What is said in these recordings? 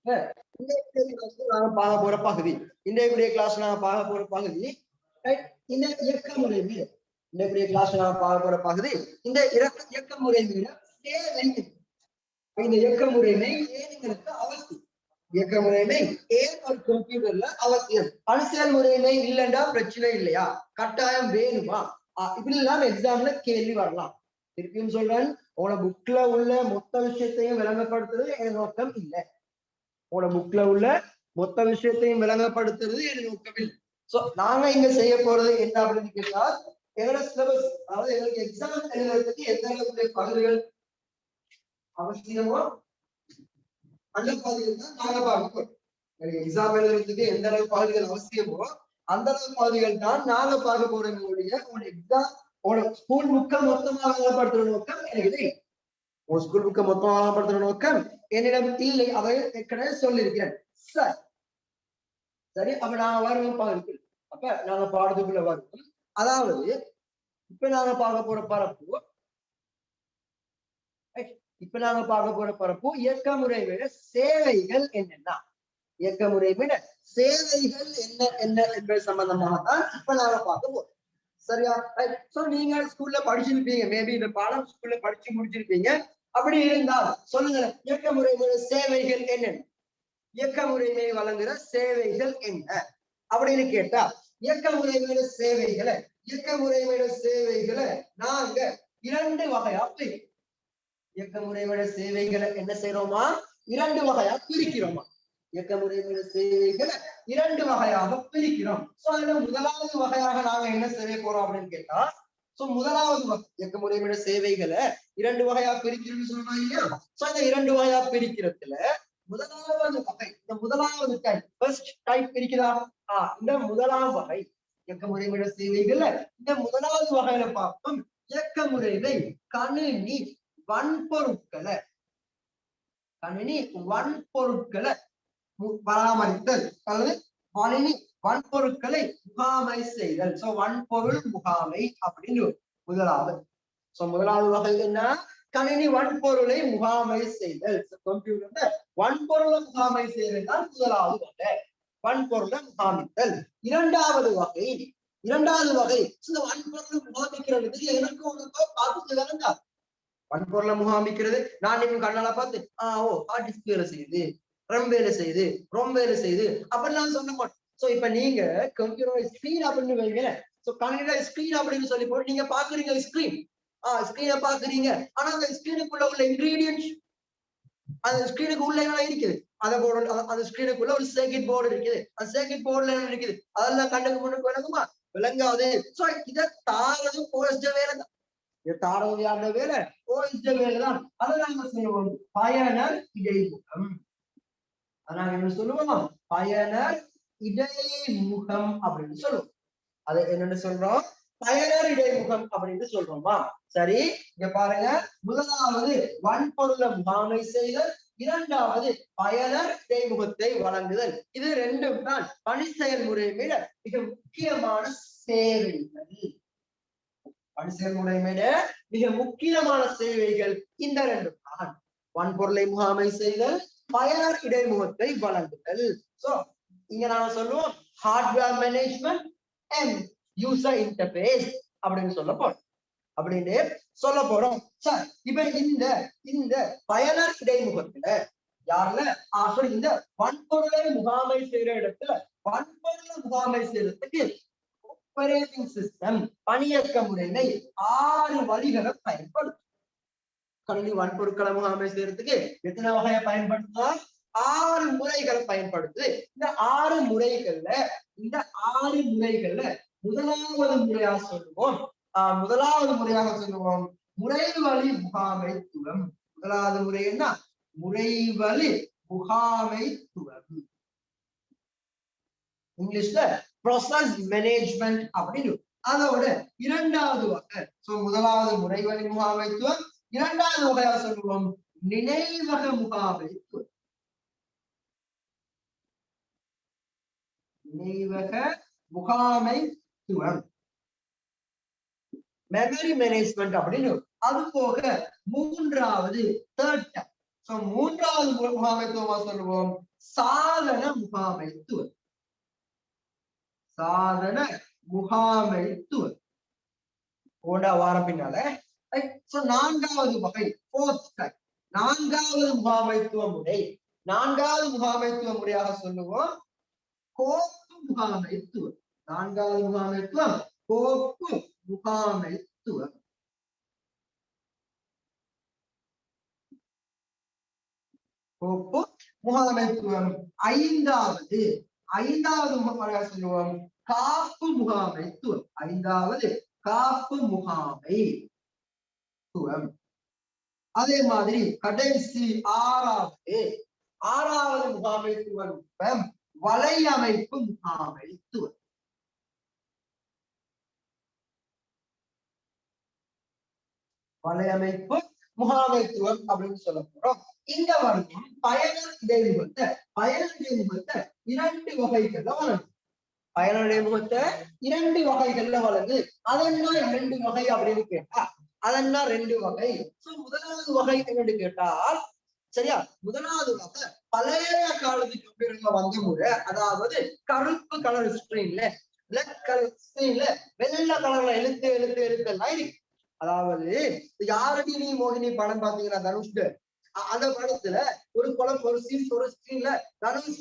நாங்க பார்க்க போற பகுதி இன்றைய கிளாஸ் நாங்க பார்க்க போற பகுதி இந்த இயக்க முறைமை. இன்றைய கிளாஸ் நாங்க பார்க்க போற பகுதி இந்த இயக்க முறைமையில தேவை. இந்த இயக்க முறைமை ஏனுங்களுக்கு அவசியம். இயக்க முறைமை ஏன் ஒரு கம்ப்யூட்டர்ல அவசியம். அணுசெயல் முறைமை இல்லைண்டா பிரச்சனை இல்லையா, கட்டாயம் வேணுமா, இப்படிலாம் எக்ஸாம்ல கேள்வி வரலாம். திருப்பியும் சொல்றேன், உன புக்ல உள்ள மொத்த விஷயத்தையும் விளங்கப்படுத்துறது என் நோக்கம் இல்லை. உன புக்ல உள்ள மொத்த விஷயத்தையும் விளங்கப்படுத்துறது என் நோக்கம் இல்லை. சோ நாங்க இங்க செய்ய போறது என்ன அப்படின்னு கேட்டா, எங்களோட சிலபஸ், அதாவது எங்களுக்கு எக்ஸாம் எழுதுறதுக்கு எந்த அளவுக்கு பகுதிகள் அவசியமோ அந்த பகுதிகள் தான் நாங்க பார்க்க போறோம். எக்ஸாம் எழுதுறதுக்கு எந்த அளவு பகுதிகள் அவசியமோ அந்த அளவு பகுதிகள் தான் நாங்க பார்க்க போறோம். உங்களோட எக்ஸாம் ஸ்கூல் புக்க மொத்தமா வழங்கப்படுத்துற நோக்கம் எனக்கு இல்லை. உங்க ஸ்கூல் புக்க மொத்தமா வழங்கப்படுத்துற நோக்கம் என்னிடம் இல்லை. அதை ஏற்கனவே சொல்லியிருக்கிறேன். சரி, அப்ப நாங்க வருவோம் பகுதிக்கு. அப்ப நாங்க பாடத்துக்குள்ள வருவோம். அதாவது இப்ப நாங்க பார்க்க போற பரப்பு இயக்க முறைமையில சேவைகள் என்னன்னா, இயக்க முறைமையில சேவைகள் என்ன என்ன என்பது சம்பந்தமாகத்தான் இப்ப நாங்க பார்க்க போறோம். சரியா? சோ நீங்க ஸ்கூல்ல படிச்சிருப்பீங்க, மேபி இந்த பாடம் ஸ்கூல்ல படிச்சு முடிச்சிருப்பீங்க. அப்படி இருந்தால் சொல்லுங்க, இயக்க முறைமையில சேவைகள் என்னென்ன, இயக்க முறைமை வழங்குற சேவைகள் என்ன அப்படின்னு கேட்டா, இயக்க முறைமையில சேவைகளை நாங்க இரண்டு வகையா பிரிக்கிறோம். இயக்க முறைமையில சேவைகளை என்ன செய்யறோமா, இரண்டு வகையா பிரிக்கிறோமா. இயக்க முறைமையில சேவைகளை இரண்டு வகையாக பிரிக்கிறோம். சோ அதுல முதலாவது வகையாக நாங்க என்ன செய்ய போறோம் அப்படின்னு கேட்டா, சோ முதலாவது இயக்க முறைமையில சேவைகளை இரண்டு வகையா பிரிக்கிறோம்னு சொல்றாங்க இல்லையா. சோ இந்த இரண்டு வகையா பிரிக்கிறதுல முதலாவது வகை, இந்த முதலாவது டைப், ஃபர்ஸ்ட் டைப் இருக்கிறதா, இந்த முதலாம் வகை இயக்க முறைமையில சேவைகள்ல இந்த முதலாவது வகையில பார்ப்போம். இயக்க முறைமை கணினி வன்பொருட்களை பராமரித்தல் அல்லது கணினி வன்பொருட்களை முகாமை செய்தல். சோ வன்பொருள் முகாமை அப்படின்னு முதலாவது. சோ முதலாவது வகை என்ன, கணினி வன்பொருளை முகாமை செய்தல். கம்ப்யூட்டர்ல வன்பொருளை முகாமை செய்தல் தான் முதலாவது வகை, வன்பொருளை முகாமித்தல். இரண்டாவது வகை இந்த வன்பொருளை முகாமிக்கிறதுக்கு எனக்கு உனக்கோ பார்த்து வேலைண்டா. வன்பொருளை முகாமிக்கிறது நான் நீங்க கண்ணால பார்த்து ஹார்ட் டிஸ்க் வேலை செய்யுது, ரம் வேலை செய்யுது, ரொம் வேலை செய்யுது அப்படின்னு சொல்ல மாட்டோம். சோ இப்ப நீங்க கம்ப்யூட்டர் ஸ்கிரீன் அப்படின்னு வைங்க. சோ கணினில ஸ்கிரீன் அப்படின்னு சொல்லி போட்டு நீங்க பாக்குறீங்க, ஸ்கிரீனை பாக்குறீங்க. ஆனா அந்த ஸ்கிரீனுக்குள்ள உள்ள இன்கிரீடியன்ஸ், அந்த ஸ்கிரீனுக்கு உள்ள என்ன இருக்குது, அந்த ஸ்கிரீனுக்குள்ள ஒரு சர்க்யூட் போர்டு இருக்குது. அந்த சர்க்யூட் போர்டுல என்ன இருக்குது அதெல்லாம் கண்ணுக்கு முன்னுக்கு விளங்குமா, விளங்காது. சோ இதை தாரது போஸ்ட வேலை தான். தாரது யாருட வேலை, போஸ்ட வேலை தான். அதை நாங்க செய்வோம் பயனர் இடைமுகம். நாங்க என்ன சொல்லுவோம், பயனர் இடைமுகம் அப்படின்னு சொல்லுவோம். அதை என்னன்னு சொல்றோம், பயனர் இடைமுகம் அப்படின்னு சொல்றோமா. சரி, இங்க பாருங்க, முதலாவது வன்பொருளை முகாமை செய்தல், இரண்டாவது பயனர் இடைமுகத்தை வழங்குதல். இது ரெண்டும் தான் பணி செயல்முறைமையில மிக முக்கியமான சேவைகள். பணி செயல்முறைமையில மிக முக்கியமான சேவைகள் இந்த ரெண்டு தான், வன்பொருளை முகாமை செய்தல், பயனர் இடைமுகத்தை வழங்குதல். சோ இங்க நாம சொல்லுவோம் hardware management and user interface அப்படின்னு சொல்ல போறோம். சார் இப்ப இந்த பயனர் இடைமுகத்துல யாருல இந்த வன்பொருளை முகாமை செய்யற இடத்துல வன்பொருளை முகாமை செய்யறதுக்கு ஆப்பரேட்டிங் சிஸ்டம் பணியக்க முறைமை 6 வழிகளை பயன்படுத்தும். கணினி வன்பொருட்களை முகாமை செய்யறதுக்கு எத்தனை வகையை பயன்படுத்துதா, 6 முறைகளை பயன்படுத்துது. இந்த 6 முறைகள்ல முதலாவது முறையாக சொல்லுவோம் முறைவழி முகாமைத்துவம். முதலாவது முறை என்ன, முறைவழி முகாமைத்துவம், இங்கிலீஷ்ல ப்ராசஸ் மேனேஜ்மெண்ட் அப்படின்னு. அதோட இரண்டாவது வகை, முதலாவது முறைவழி முகாமைத்துவம், இரண்டாவது வகையா சொல்லுவோம் நினைவக முகாமைத்துவம். மெமரி மேனேஜ்மெண்ட் அப்படின்னு. அது போக மூன்றாவது மூன்றாவது முகாமைத்துவமா சொல்லுவோம் சாதன முகாமைத்துவம். சாதன முகாமைத்துவம் வார பின்னால. நான்காவது வகை, நான்காவது முகாமைத்துவ முறை. நான்காவது முகாமைத்துவ முறையாக சொல்லுவோம் கோப்பு முகாமைத்துவம். நான்காவது முகாமைத்துவம் கோப்பு முகாமைத்துவம். கோப்பு முகாமைத்துவம். ஐந்தாவது முறையாக சொல்லுவோம் காப்பு முகாமைத்துவம். ஐந்தாவது காப்பு முகாமைத்துவம். அதே மாதிரி கடைசி ஆறாவது முகாமைத்துவம் வலையமைப்பு முகாமைத்துவம். வலையமைப்பு முகாமைத்துவம் அப்படின்னு சொல்ல போறோம். இந்த வருடம் பயனர் இடைமுகத்தை இரண்டு வகைகள்ல வளருது. பயனர் இடைமுகத்தை இரண்டு வகைகள்ல வளருது. அதென்ன இரண்டு வகை அப்படின்னு கேட்டா அதென்ன ரெண்டு வகை. முதலாவது வகை என்னன்னு கேட்டால் சரியா, முதலாவது வகை பழைய காலத்து கம்ப்யூட்டர்ல வந்த முறை, அதாவது கருப்பு கலர் ஸ்கிரீன்ல பிளாக் கலர் ஸ்கிரீன்ல வெள்ளை கலர்ல எழுத்தெல்லாம் இருக்கு. அதாவது யாரடி நீ மோகினி படம் பாத்தீங்கன்னா தனுஷ்க்கு, அந்த படத்துல ஒரு ஸ்கிரீன்ல தனுஷ்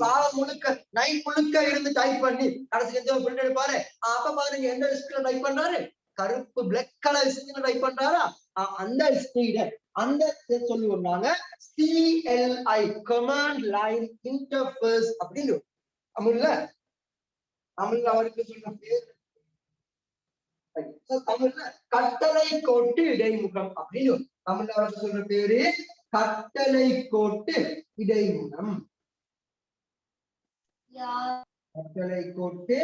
நைட் முழுக்க இருந்து டைப் பண்ணி கடைசி பிரிண்ட் எடுப்பாரு. அப்ப பாருங்க எந்த ஸ்கிரீன்ல டைப் பண்றாரு, கருப்பு பிளாக் கலர் ஸ்கிரீன்ல டைப் பண்றாரா, அந்த ஸ்கிரீன் அந்த சொல்லுவாங்க CLI கமாண்ட் லைன் இன்டர்ஃபேஸ் அப்படின்னு தமிழ்ல அவருக்கு சொல்ற பேர். தமிழ்ல கட்டளை கோட்டு இடைமுகம் அப்படின்னு தமிழ்ல அவருக்கு சொல்ற பேரு கட்டளை கோட்டு இடைமுகம். கட்டளை கோட்டு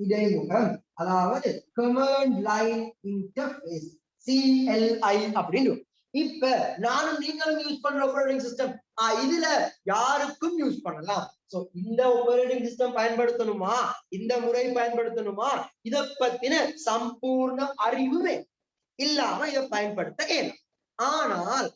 இடைமுகம், அதாவது கமாண்ட் லைன் இன்டர்ஃபேஸ் CLI அப்படின்னு. இப்ப நானும் நீங்களும் யூஸ் பண்ற ஆப்பரேட்டிங் சிஸ்டம் இதுல யாருக்கும் யூஸ் பண்ணலாம். சோ இந்த ஆப்பரேட்டிங் சிஸ்டம் பயன்படுத்தணுமா, இந்த முறை பயன்படுத்தணுமா, இத பத்தின சம்பூர்ண அறிவுமே இல்லாம இதை பயன்படுத்த இயலும். ஆனால்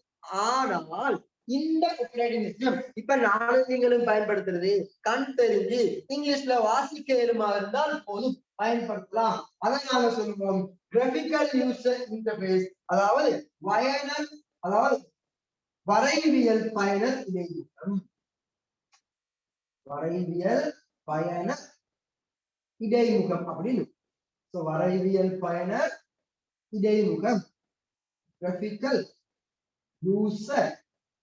இந்த ஆப்பரேட்டிங் சிஸ்டம் இப்ப நானும் நீங்களும் பயன்படுத்துறது கண் தெரிஞ்சு இங்கிலீஷ்ல வாசிக்க இயலுமா இருந்தால் போதும் பயன்படுத்தலாம். அதை நாங்க சொல்லுவோம் கிராபிக்கல் யூசர் இன்டர்ஃபேஸ், அதாவது வரைவியல் பயனர் இடைமுகம். வரைவியல் பயனர் இடைமுகம் அப்படின்னு. வரைவியல் பயனர் இடைமுகம் கிராபிக்கல் யூசர்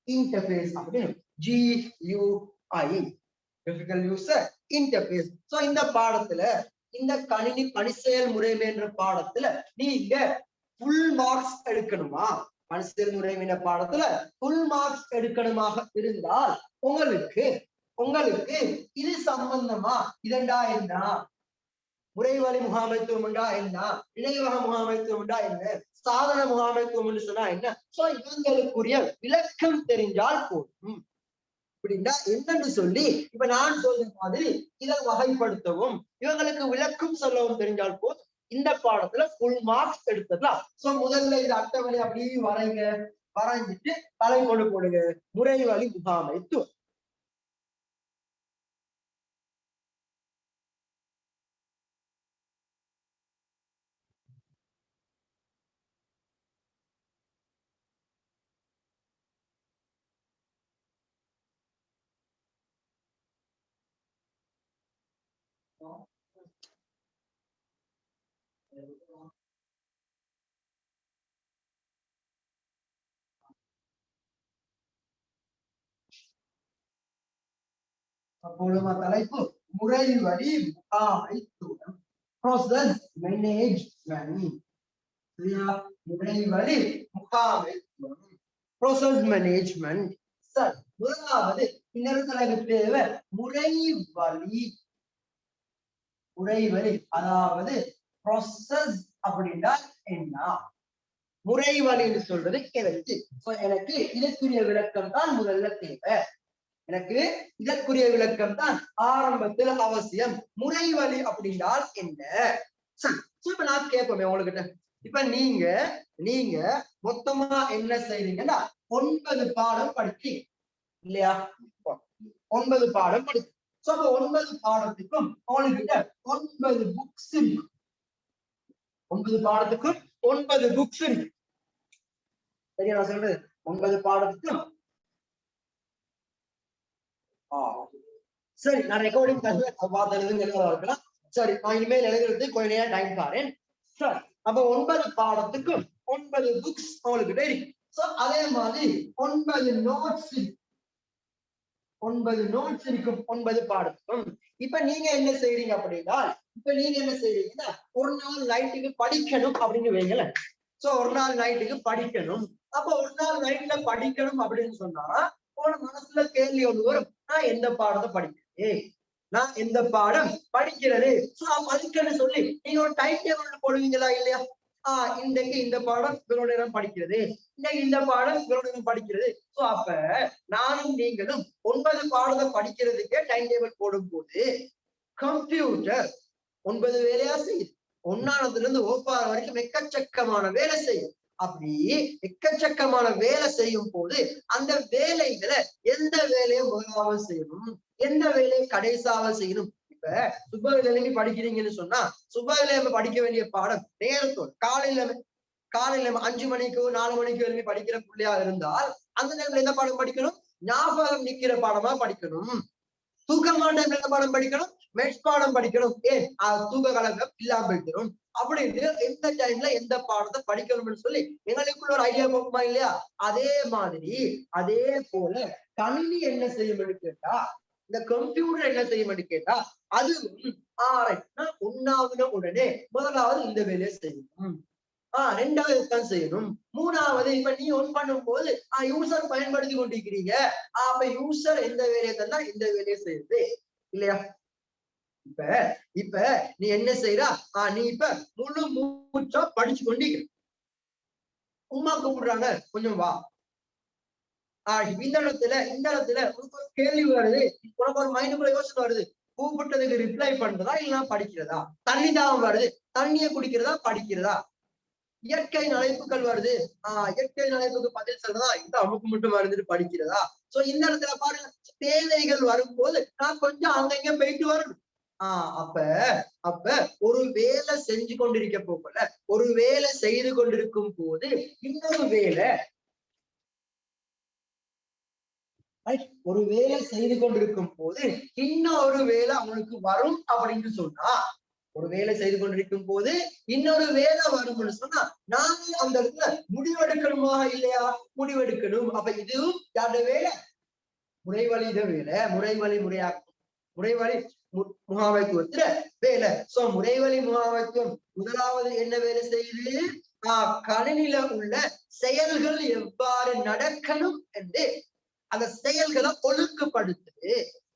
இன்டர்ஃபேஸ் அப்படின்னு GUI கிராபிக்கல் யூசர் இன்டர்ஃபேஸ். இந்த பாடத்துல இந்த கணினி பணி செயல்முறை என்ற பாடத்துல நீங்க ஃபுல் மார்க்ஸ் எடுக்கணுமா, பணி செயல்முறை என்ற பாடத்துல ஃபுல் மார்க்ஸ் எடுக்கணுமாக இருந்தால் உங்களுக்கு இது சம்பந்தமா இதெண்டா என்ன, முறைவழி முகாமைத்துவம் என்றா என்ன, இணையவக முகாமைத்துவம் என்றா என்ன, சாதன முகாமைத்துவம் என்று சொன்னா என்ன, இவங்களுக்குரிய விளக்கம் தெரிஞ்சால் போதும். அப்படின்னா என்னன்னு சொல்லி இப்ப நான் சொல்ற மாதிரி இதை வகைப்படுத்தவும் இவங்களுக்கு விளக்கம் சொல்லவும் தெரிஞ்சால் போதும். இந்த பாடத்துல ஃபுல் மார்க்ஸ் எடுத்துடலாம். முதல்ல இது அட்டவணை அப்படியே வரைஞ்சிட்டு தலை கொண்டு போடுங்க முறைவழி முகாமைத்துவம். தலைப்பு முறைவழி முகாமைத்துவம், ப்ராசஸ் மேனேஜ்மென்ட். முறைவழி முகாமைத்துவம், ப்ராசஸ் மேனேஜ்மென்ட். முதலாவது இன்னொரு தேவை முறைவழி, அதாவது ப்ராசஸ் அப்படின்னா என்ன, முறைவழின்னு சொல்றது எனக்கு இதற்குரிய விளக்கம் தான் முதல்ல தேவை. எனக்கு இதற்குரிய விளக்கம் தான் ஆரம்பத்தில் அவசியம். முறைவழி அப்படின்னால் என்ன? இப்ப நான் கேட்போமே உங்ககிட்ட, இப்ப நீங்க மொத்தமா என்ன செய்றீங்கன்னா 9 பாடம் படிக்கிறீங்க இல்லையா? 9 பாடம் படிக்கும். சோ அப்ப 9 பாடத்துக்கும் அவனுக்கிட்ட 9 புக்ஸ் இருக்கு. 9 பாடத்துக்கும் 9 புக்ஸ் இருக்கு. சரியா நான் சொல்றது? 9 பாடத்துக்கும் சரி நான் ரெக்கார்டிங் இருக்கலாம். சரி நான் இனிமேல் எழுதுறது கொஞ்ச நேரம் டைம் பாருங்க. சரி அப்ப 9 பாடத்துக்கும் 9 புக்ஸ் அவங்களுக்கு இருக்கு. சோ அதே மாதிரி 9 நோட்ஸ் இருக்கு. 9 நோட்ஸ் இருக்கும் 9 பாடத்துக்கும். இப்ப நீங்க என்ன செய்றீங்க அப்படின்னா ஒரு நாள் நைட்டுக்கு படிக்கணும் அப்படின்னு வைங்கள. சோ ஒரு நாள் நைட்டுக்கு படிக்கணும். அப்ப ஒரு நாள் நைட்ல படிக்கணும் அப்படின்னு சொன்னா உன மனசுல கேள்வி ஒன்று வரும், நான் எந்த பாடத்தை படிக்கிறேன், நான் எந்த பாடம் படிக்கிறது. சோ அதுக்குன்னு சொல்லி நீங்க ஒரு டைம் டேபிள் போடுவீங்களா இல்லையா? இன்றைக்கு இந்த பாடம் இவரோட நேரம் படிக்கிறது, இன்னைக்கு இந்த பாடம் இவரோட நேரம் படிக்கிறது. சோ அப்ப நானும் நீங்களும் 9 பாடத்தை படிக்கிறதுக்கே டைம் டேபிள் போடும் போது கம்ப்யூட்டர் 9 வேலையா செய்யுது. 1ஆவதுல இருந்து 4 வரைக்கும் எக்கச்சக்கமான வேலை செய்யும். அப்படி எக்கச்சக்கமான வேலை செய்யும் போது அந்த வேலைகளை எந்த வேலையை முதலாவது செய்யணும், எந்த வேலையை கடைசாவது செய்யணும். இப்ப சுபவிலை படிக்கிறீங்கன்னு சொன்னா சுபவிலை படிக்க வேண்டிய பாடம் நேரத்தோடு காலையில 5 மணிக்கோ 4 மணிக்கோ எழுதி படிக்கிற பிள்ளையா இருந்தால் அந்த நேரத்துல எந்த பாடம் படிக்கணும்? ஞாபகம் நிக்கிற பாடமா படிக்கணும். தூக்கமான டைம்ல எந்த பாடம் படிக்கணும்? மெட்ஸ் பாடம் படிக்கணும். ஏன் தூக்க கலக்கம் இல்லாம இருக்கணும் அப்படின்னு எந்த டைம்ல எந்த பாடத்தை படிக்கணும்னு சொல்லி எங்களுக்குள்ள ஒரு ஐடியா போகுமா இல்லையா? அதே மாதிரி அதே போல கணினி என்ன செய்யும் கேட்டா, இந்த கம்ப்யூட்டர் என்ன செய்யும் கேட்டா, அதுவும் 1ஆவது உடனே முதலாவது இந்த வேலையை செய்யணும், 2வது தான் செய்யணும், 3வது இப்ப நீ ஒன் பண்ணும் போது யூசர் பயன்படுத்தி கொண்டிருக்கிறீங்க. அப்ப யூசர் எந்த வேலையை தந்தா இந்த வேலையை செய்யுது இல்லையா? இப்ப நீ என்ன செய்யறா? நீ இப்ப முழு மூச்சா படிச்சு கொண்டிருக்க. உமா கூப்பிடுறாங்க, கொஞ்சம் வா. இந்த இடத்துல உனக்கு ஒரு கேள்வி வருது, உனக்கு ஒரு மைண்டுக்குள்ள யோசனை வருது, கூப்பிட்டதுக்கு ரிப்ளை பண்றதா இல்ல படிக்கிறதா? தண்ணி தாகம் வருது, தண்ணியை குடிக்கிறதா படிக்கிறதா? இயற்கை அழைப்புகள் வருது, இயற்கை அழைப்புக்கு பதில் சொல்றதா இந்த அமுக்கு மட்டும் வருதுன்னு படிக்கிறதா? சோ இந்த இடத்துல பாருங்க, தேவைகள் வரும்போது நான் கொஞ்சம் அங்கங்க போயிட்டு வரணும். அப்ப ஒரு வேலை செஞ்சு கொண்டிருக்க போகல, ஒரு வேலை செய்து கொண்டிருக்கும் போது இன்னொரு வேலை ஒரு வேலை செய்து கொண்டிருக்கும் போது இன்னொரு வேலை அவனுக்கு வரும் அப்படின்னு சொன்னா, ஒரு வேலை செய்து கொண்டிருக்கும் போது இன்னொரு வேலை வரும்னு சொன்னா நானும் அந்த இடத்துல முடிவெடுக்கணுமா இல்லையா? முடிவெடுக்கணும். அப்ப இதுவும் யாரோட வேலை? முறைவழித வேலை. முறைவழி முகாமைத்துவத்துல வேலை. சோ முறைவழி முகாமைத்துவம் முதலாவது என்ன வேலை செய்யுது? கணினில உள்ள செயல்கள் எவ்வாறு நடக்கணும் என்று அந்த செயல்களை ஒழுங்குபடுத்துது.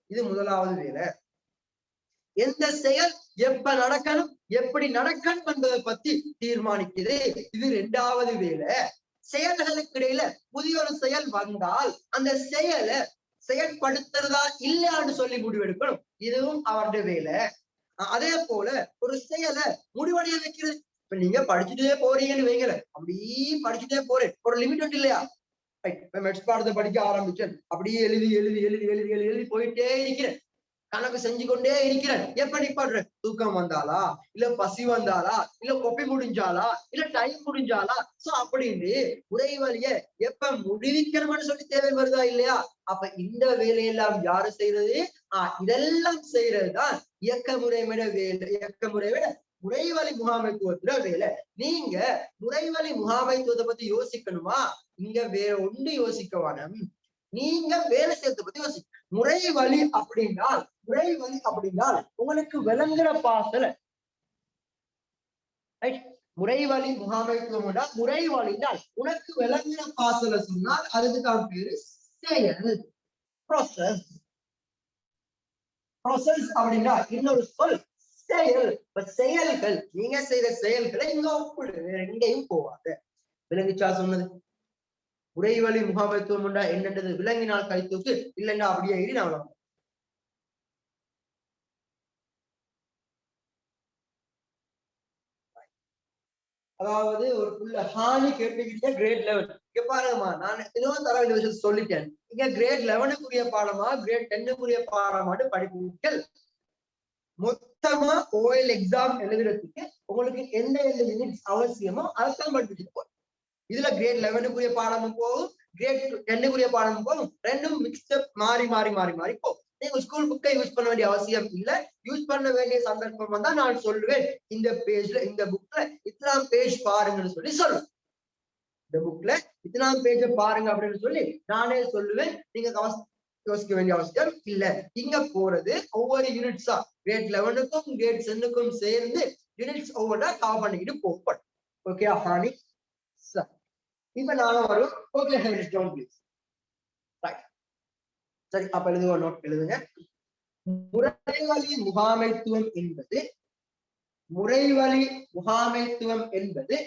இது முதலாவது வேலை. எந்த செயல் எப்ப நடக்கணும், எப்படி நடக்கணும் என்பதை பத்தி தீர்மானிக்குது. இது 2வது வேலை. செயல்களுக்கு இடையில புதிய ஒரு செயல் வந்தால் அந்த செயலை செயற்படுத்துறதா இல்லையான்னு சொல்லி முடிவெடுக்கணும். இதுவும் அவருடைய வேலை. அதே போல ஒரு செயலை முடிவடைய வைக்கிறது. இப்ப நீங்க படிச்சுட்டே போறீங்கன்னு வைக்கல, அப்படி படிச்சுட்டே போறேன், ஒரு லிமிட் உண்டு இல்லையா? மெட்ஸ் பாடத்தை படிக்க ஆரம்பிச்சேன், அப்படியே எழுதி போயிட்டே இருக்கிறேன், கணக்கு செஞ்சு கொண்டே இருக்கிறேன். எப்ப நிப்பாடுறேன்? தூக்கம் வந்தாலா, இல்ல பசி வந்தாலா, இல்ல கொப்பி முடிஞ்சாலா, இல்ல டைம் முடிஞ்சாலா? சோ அப்படின்னு உரை வழிய எப்ப முடிவிக்கணும்னு சொல்லி தேவை வருதா இல்லையா? அப்ப இந்த வேலையெல்லாம் யாரு செய்யறது? இதெல்லாம் செய்யறதுதான் இயக்க முறைவிட வேலை. இயக்க முறைவிட முறைவழி முகாமைத்துவத்துல வேலை. நீங்க முறைவழி முகாமைத்துவத்தை பத்தி யோசிக்கணுமா? இங்க வேற ஒன்று யோசிக்க வேணும், நீங்க வேலை செய்யறதை பத்தி யோசிக்க. முறை வழி அப்படின்னா உங்களுக்கு விளங்குற பாசல முறைவழி முகாமைத்துவம். முறை வழினால் உனக்கு விளங்குற பாசல சொன்னால் அதுக்குதான் பேரு செயல். ப்ராசஸ் அப்படின்னா இன்னொரு சொல் செயல். செயல்கள், நீங்க செய்யற செயல்களை இங்க ஒப்பிடு, வேற எங்கேயும் போவாங்க. விளங்குச்சா சொன்னது? உரைவழி முகாமைத்துவம் என்னன்றது விலங்கினால் கைத்தூக்கு, இல்லைன்னா அப்படியே ஏறி நான் அதாவது ஒரு புள்ள ஹானி கேட்டுக்கிட்டே கிரேட் 11 இங்க பாருங்கம்மா, நான் இன்னும் தர வேண்டிய விஷயம் சொல்லிட்டேன். இங்க கிரேட் 11க்குரிய பாடமா கிரேட் 10க்குரிய பாடமாட்டு படிப்புகள். மொத்தமா ஓஎல் எக்ஸாம் எழுதுறதுக்கு உங்களுக்கு எந்த யூனிட்ஸ் அவசியமோ அதைத்தான் படிச்சுட்டு போறோம். இதுல கிரேட் 11க்குரிய பாடமும் போகும், கிரேட் 10க்குரிய பாடமும் போகும். ரெண்டும் மிக்ஸ்டப் மாறி மாறி மாறி மாறி போகும். நீங்க ஸ்கூல் புக்கை யூஸ் பண்ண வேண்டிய அவசியம் இல்ல. யூஸ் பண்ண வேண்டிய சந்தர்ப்பம் வந்தா நான் சொல்லுவேன், இந்த பேஜ்ல இந்த புக்ல இத்தனாம் பேஜ் பாருங்கன்னு சொல்லி சொல்லுவேன். இந்த புக்ல இத்தனாம் பேஜ பாருங்க அப்படின்னு சொல்லி நானே சொல்லுவேன். நீங்க யோசிக்க வேண்டிய அவசியம் இல்ல. இங்க போறது ஒவ்வொரு யூனிட்ஸா கிரேட் 11க்கும் கிரேட் 10க்கும் சேர்ந்து யூனிட்ஸ் ஒவ்வொன்றா கவர் பண்ணிக்கிட்டு போகப்படும். ஓகே ஹானி சார், இப்ப நானும் வரும். Okay please. சரி, அப்ப எழுதுங்க, நோட் எழுதுங்க. முறைவழி முகாமைத்துவம் என்பது முறைவழி முகாமைத்துவம் என்பது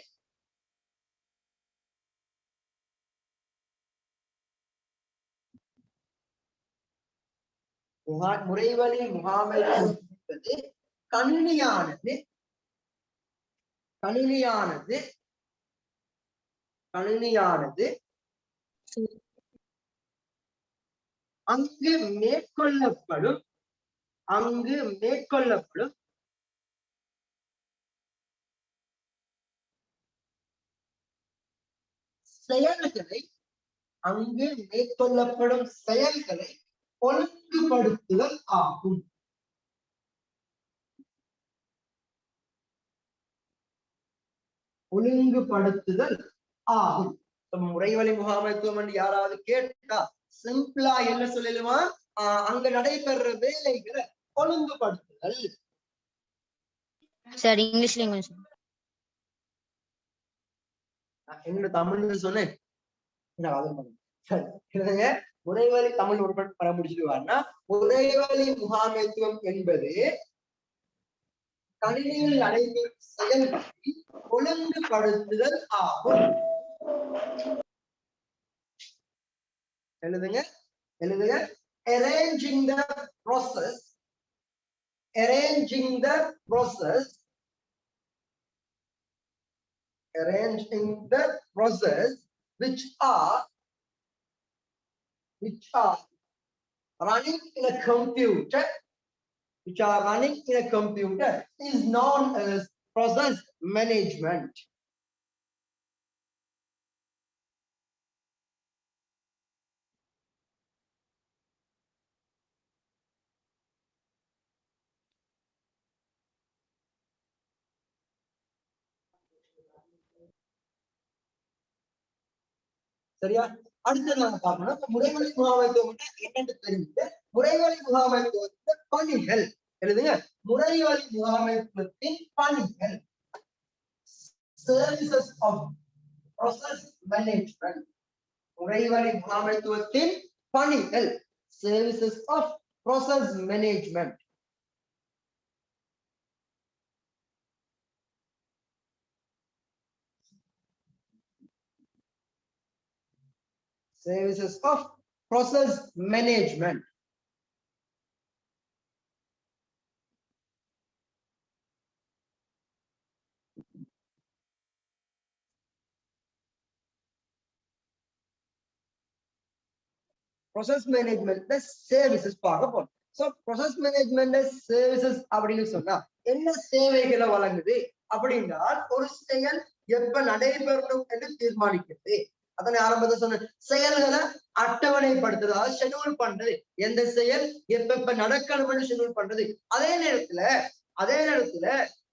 முறைவழி முகாமைத்துவம் என்பது கணினியானது அங்கு மேற்கொள்ளப்படும் செயல்களை ஒழுங்குபடுத்துதல் ஆகும். முறைவழி முகாமைத்துவம் என்று யாராவது கேட்டா சிம்பிளா என்ன சொல்லலுமா, அங்க நடைபெற வேலைகளை ஒழுங்குபடுத்துதல். சார் இங்கிலீஷ்ல என்ன தமிழ்னு சொன்னேன். முறைவழி தமிழ் ஒரு பர முடிச்சுட்டு முறைவழி முகாமைத்துவம் என்பது கணினியில் நடைபெறும் செயல்களை ஒழுங்குபடுத்துதல் ஆகும். எழுதுங்க. arranging the process which are running in a computer is known as process management. சரியா? அடுத்து நாங்க பார்க்கணும் முறைவழி முகாமைத்துவம் என்னன்னு தெரிஞ்சுட்டு முறைவழி முகாமைத்துவத்தின் பணிகள் எழுதுங்க. முறைவழி முகாமைத்துவத்தின் பணிகள் சர்வீசஸ் ஆஃப் ப்ராசஸ் மேனேஜ்மெண்ட். முறைவழி முகாமைத்துவத்தின் பணிகள் services of process management. Services of process management. Process management services பார்க்க போறோம். So process management services அப்படின்னு சொன்னா என்ன சேவைகளை வழங்குது அப்படின்னா ஒரு செயல் எப்ப நடைபெறணும் என்று தீர்மானிக்கிறது. அதனை ஆரம்பத்தில் சொன்ன செயல்களை அட்டவணைப்படுத்துறது, ஷெட்யூல் பண்றது. எந்த செயல் எப்ப நடக்கணும்னு ஷெட்யூல் பண்றது. அதே நேரத்துல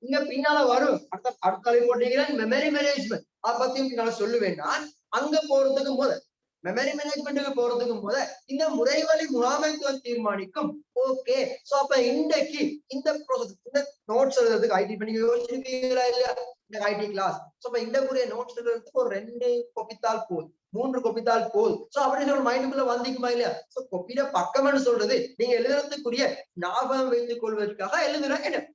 இங்க பின்னால வரும் அடுத்த போட்டீங்கன்னா மெமரி மேனேஜ்மெண்ட் அதை பத்தியும் பின்னால சொல்லுவேன். நான் அங்க போறதுக்கும் போது மெமரி மேனேஜ்மெண்ட்டுக்கு போறதுக்கும் போது இந்த முறைவழி முகாமைத்துவம் தீர்மானிக்கும். ஓகே, சோ அப்ப இன்றைக்கு இந்த ப்ராசஸ் இந்த நோட்ஸ் எழுதுறதுக்கு ஐடி பண்ணி யோசிச்சிருக்கீங்களா இல்லையா? இந்த ஐடி கிளாஸ் இந்த கூடிய நோட்ஸ் எழுதுறதுக்கு ஒரு 2 கொப்பித்தால் போதும், 3 கொப்பித்தால் போதும். சோ அப்படின்னு ஒரு மைண்டுக்குள்ள வந்திக்குமா இல்லையா? சோ கொப்பிட பக்கம்னு சொல்றது நீங்க எழுதுறதுக்குரிய ஞாபகம் வைத்துக் கொள்வதற்காக எழுதுற இடம்.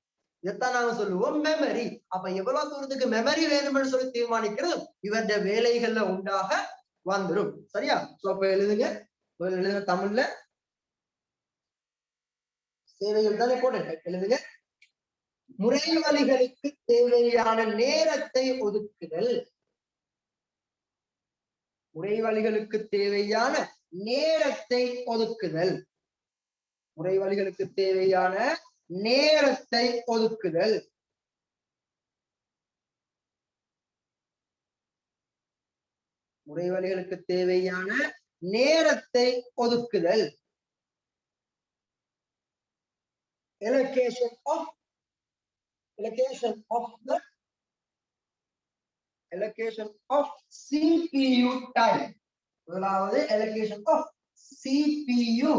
இதைத்தான் நாங்க சொல்லுவோம் மெமரி. அப்ப எவ்வளவு தூரத்துக்கு மெமரி வேணும்னு சொல்லி தீர்மானிக்கிறது இவருடைய வேலைகள்ல உண்டாக வந்துடும். சரியா? சோ அப்ப எழுதுங்க தமிழ்ல சேவைகள் தானே போட்டு எழுதுங்க. முறைவழிகளுக்கு தேவையான நேரத்தை ஒதுக்குதல். முறைவழிகளுக்கு தேவையான நேரத்தை ஒதுக்குதல். முறைவழிகளுக்கு தேவையான நேரத்தை ஒதுக்குதல். முறைவழிகளுக்கு தேவையான நேரத்தை ஒதுக்குதல். Allocation of CPU time. முதலாவது allocation of CPU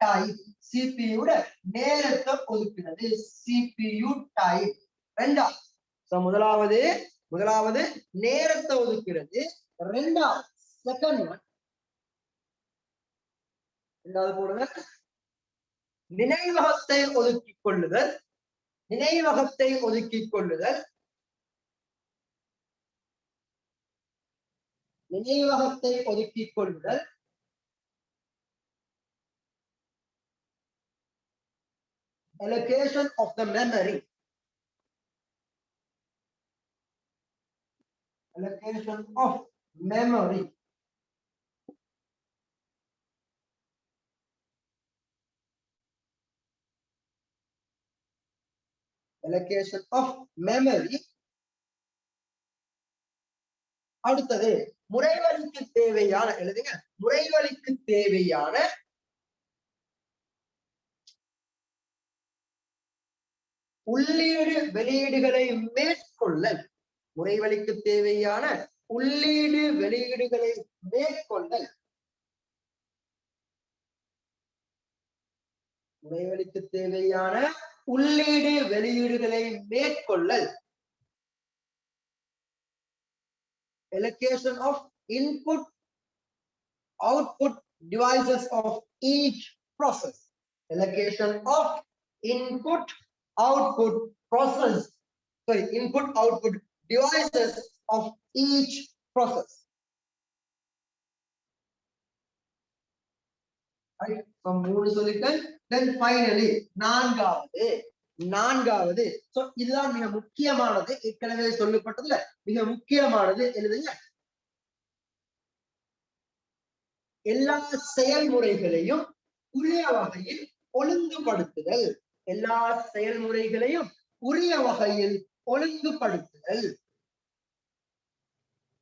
time. CPU நேரத்தை ஒதுக்குறது CPU time. முதலாவது நேரத்தை ஒதுக்குறது. ரெண்டாவது செகண்ட் ஒன் ரெண்டாவது போடுங்க. நினைவகத்தை ஒதுக்கிக் கொள்ளுதல். நினைவகத்தை ஒதுக்கிக் கொள்ளுதல். நினைவகத்தை ஒதுக்கிக் கொள்ளுதல். Allocation of the memory. Allocation of memory. Allocation of memory. அடுத்தது முறைவழிக்கு தேவையான எழுதுங்க. முறைவழிக்கு தேவையான உள்ளீடு வெளியீடுகளை மேற்கொள்ளல். முறைவழிக்கு தேவையான உள்ளீடு வெளியீடுகளை மேற்கொள்ளல். முறைவழிக்கு தேவையான உள்ளீடு வெளியீடுகளை மேற்கொள்ளல். Allocation of input output devices of each process. Allocation of input output devices of each process. Right? So மூணு சொல்லிட்டேன். Then finally நான்காவது சோ இதுதான் மிக முக்கியமானது. ஏற்கனவே சொல்லப்பட்டதுல மிக முக்கியமானது எழுதுங்க. எல்லா செயல்முறைகளையும் உரிய வகையில் ஒழுங்குபடுத்துதல். எல்லா செயல்முறைகளையும் உரிய வகையில் ஒழுங்குபடுத்துதல்.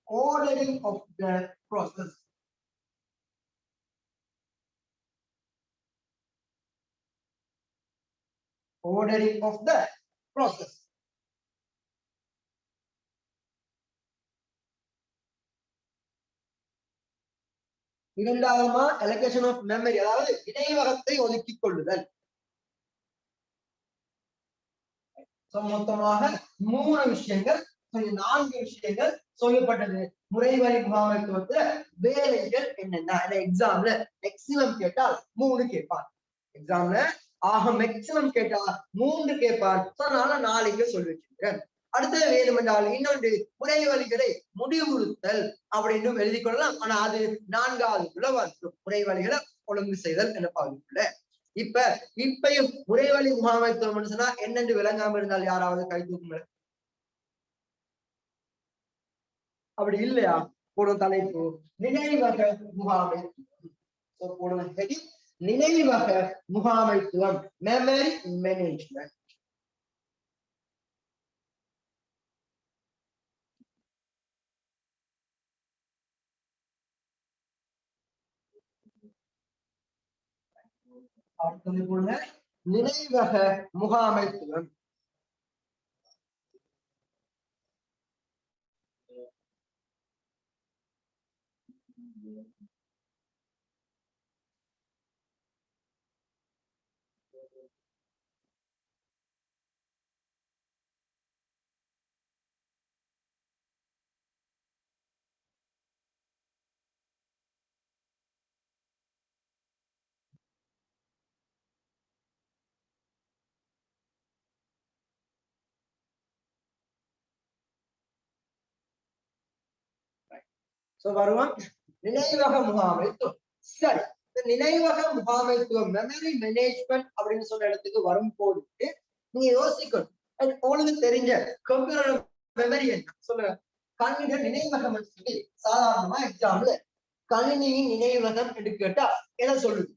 Ordering of the process. Ordering of the process. இரண்டாவதுமா allocation of memory, அதாவது நினைவகத்தை ஒதுக்கிக் கொள்ளுதல். மொத்தமாக 3 விஷயங்கள், 4 விஷயங்கள் சொல்லப்பட்டது. முறைவழி முகாமைத்துவத்துல வேலைகள் என்னென்ன? எக்ஸாம்ல மேக்சிமம் கேட்டால் 3 கேட்பார். எக்ஸாம்ல மேக்சிமம் கேட்டா 3 கேட்பார். அதனால 4 சொல்லி வச்சிருக்கேன். அடுத்தது வேணுமென்றால் இன்னொன்று முறைவழிகளை முடிவுறுத்தல் அப்படின்னு எழுதி கொள்ளலாம். ஆனா அது 4வதுக்குள்ள வந்துடும். முறைவழிகளை ஒழுங்கு செய்தல் என்ற பகுதிக்குள்ள. இப்பயும் முறைவழி முகாமைத்துவம் சொன்னா என்னென்று விளங்காம இருந்தால் யாராவது கை தூக்குங்க. அப்படி இல்லையா? போடும் தலைப்பு நினைவக முகாமைத்துவம். போடும் ஹெடிங் நினைவக முகாமைத்துவம், மெமரி மேனேஜ்மெண்ட். அடுத்தது போல நினைவக முகாமைத்துவம். வருவோம் நினைவக முகாமைத்துவம். சரி, நினைவக முகாமைத்துவம் மெமரி மேனேஜ்மெண்ட் அப்படின்னு சொன்ன இடத்துக்கு வரும்போது நீங்க யோசிக்கணும், உங்களுக்கு தெரிஞ்ச கம்ப்யூட்டர் மெமரி என்ன சொல்லுங்க. கணித நினைவகம் சொல்லி சாதாரணமா எக்ஸாம்ல கணினியின் நினைவகம் என்று கேட்டா எதை சொல்லுது?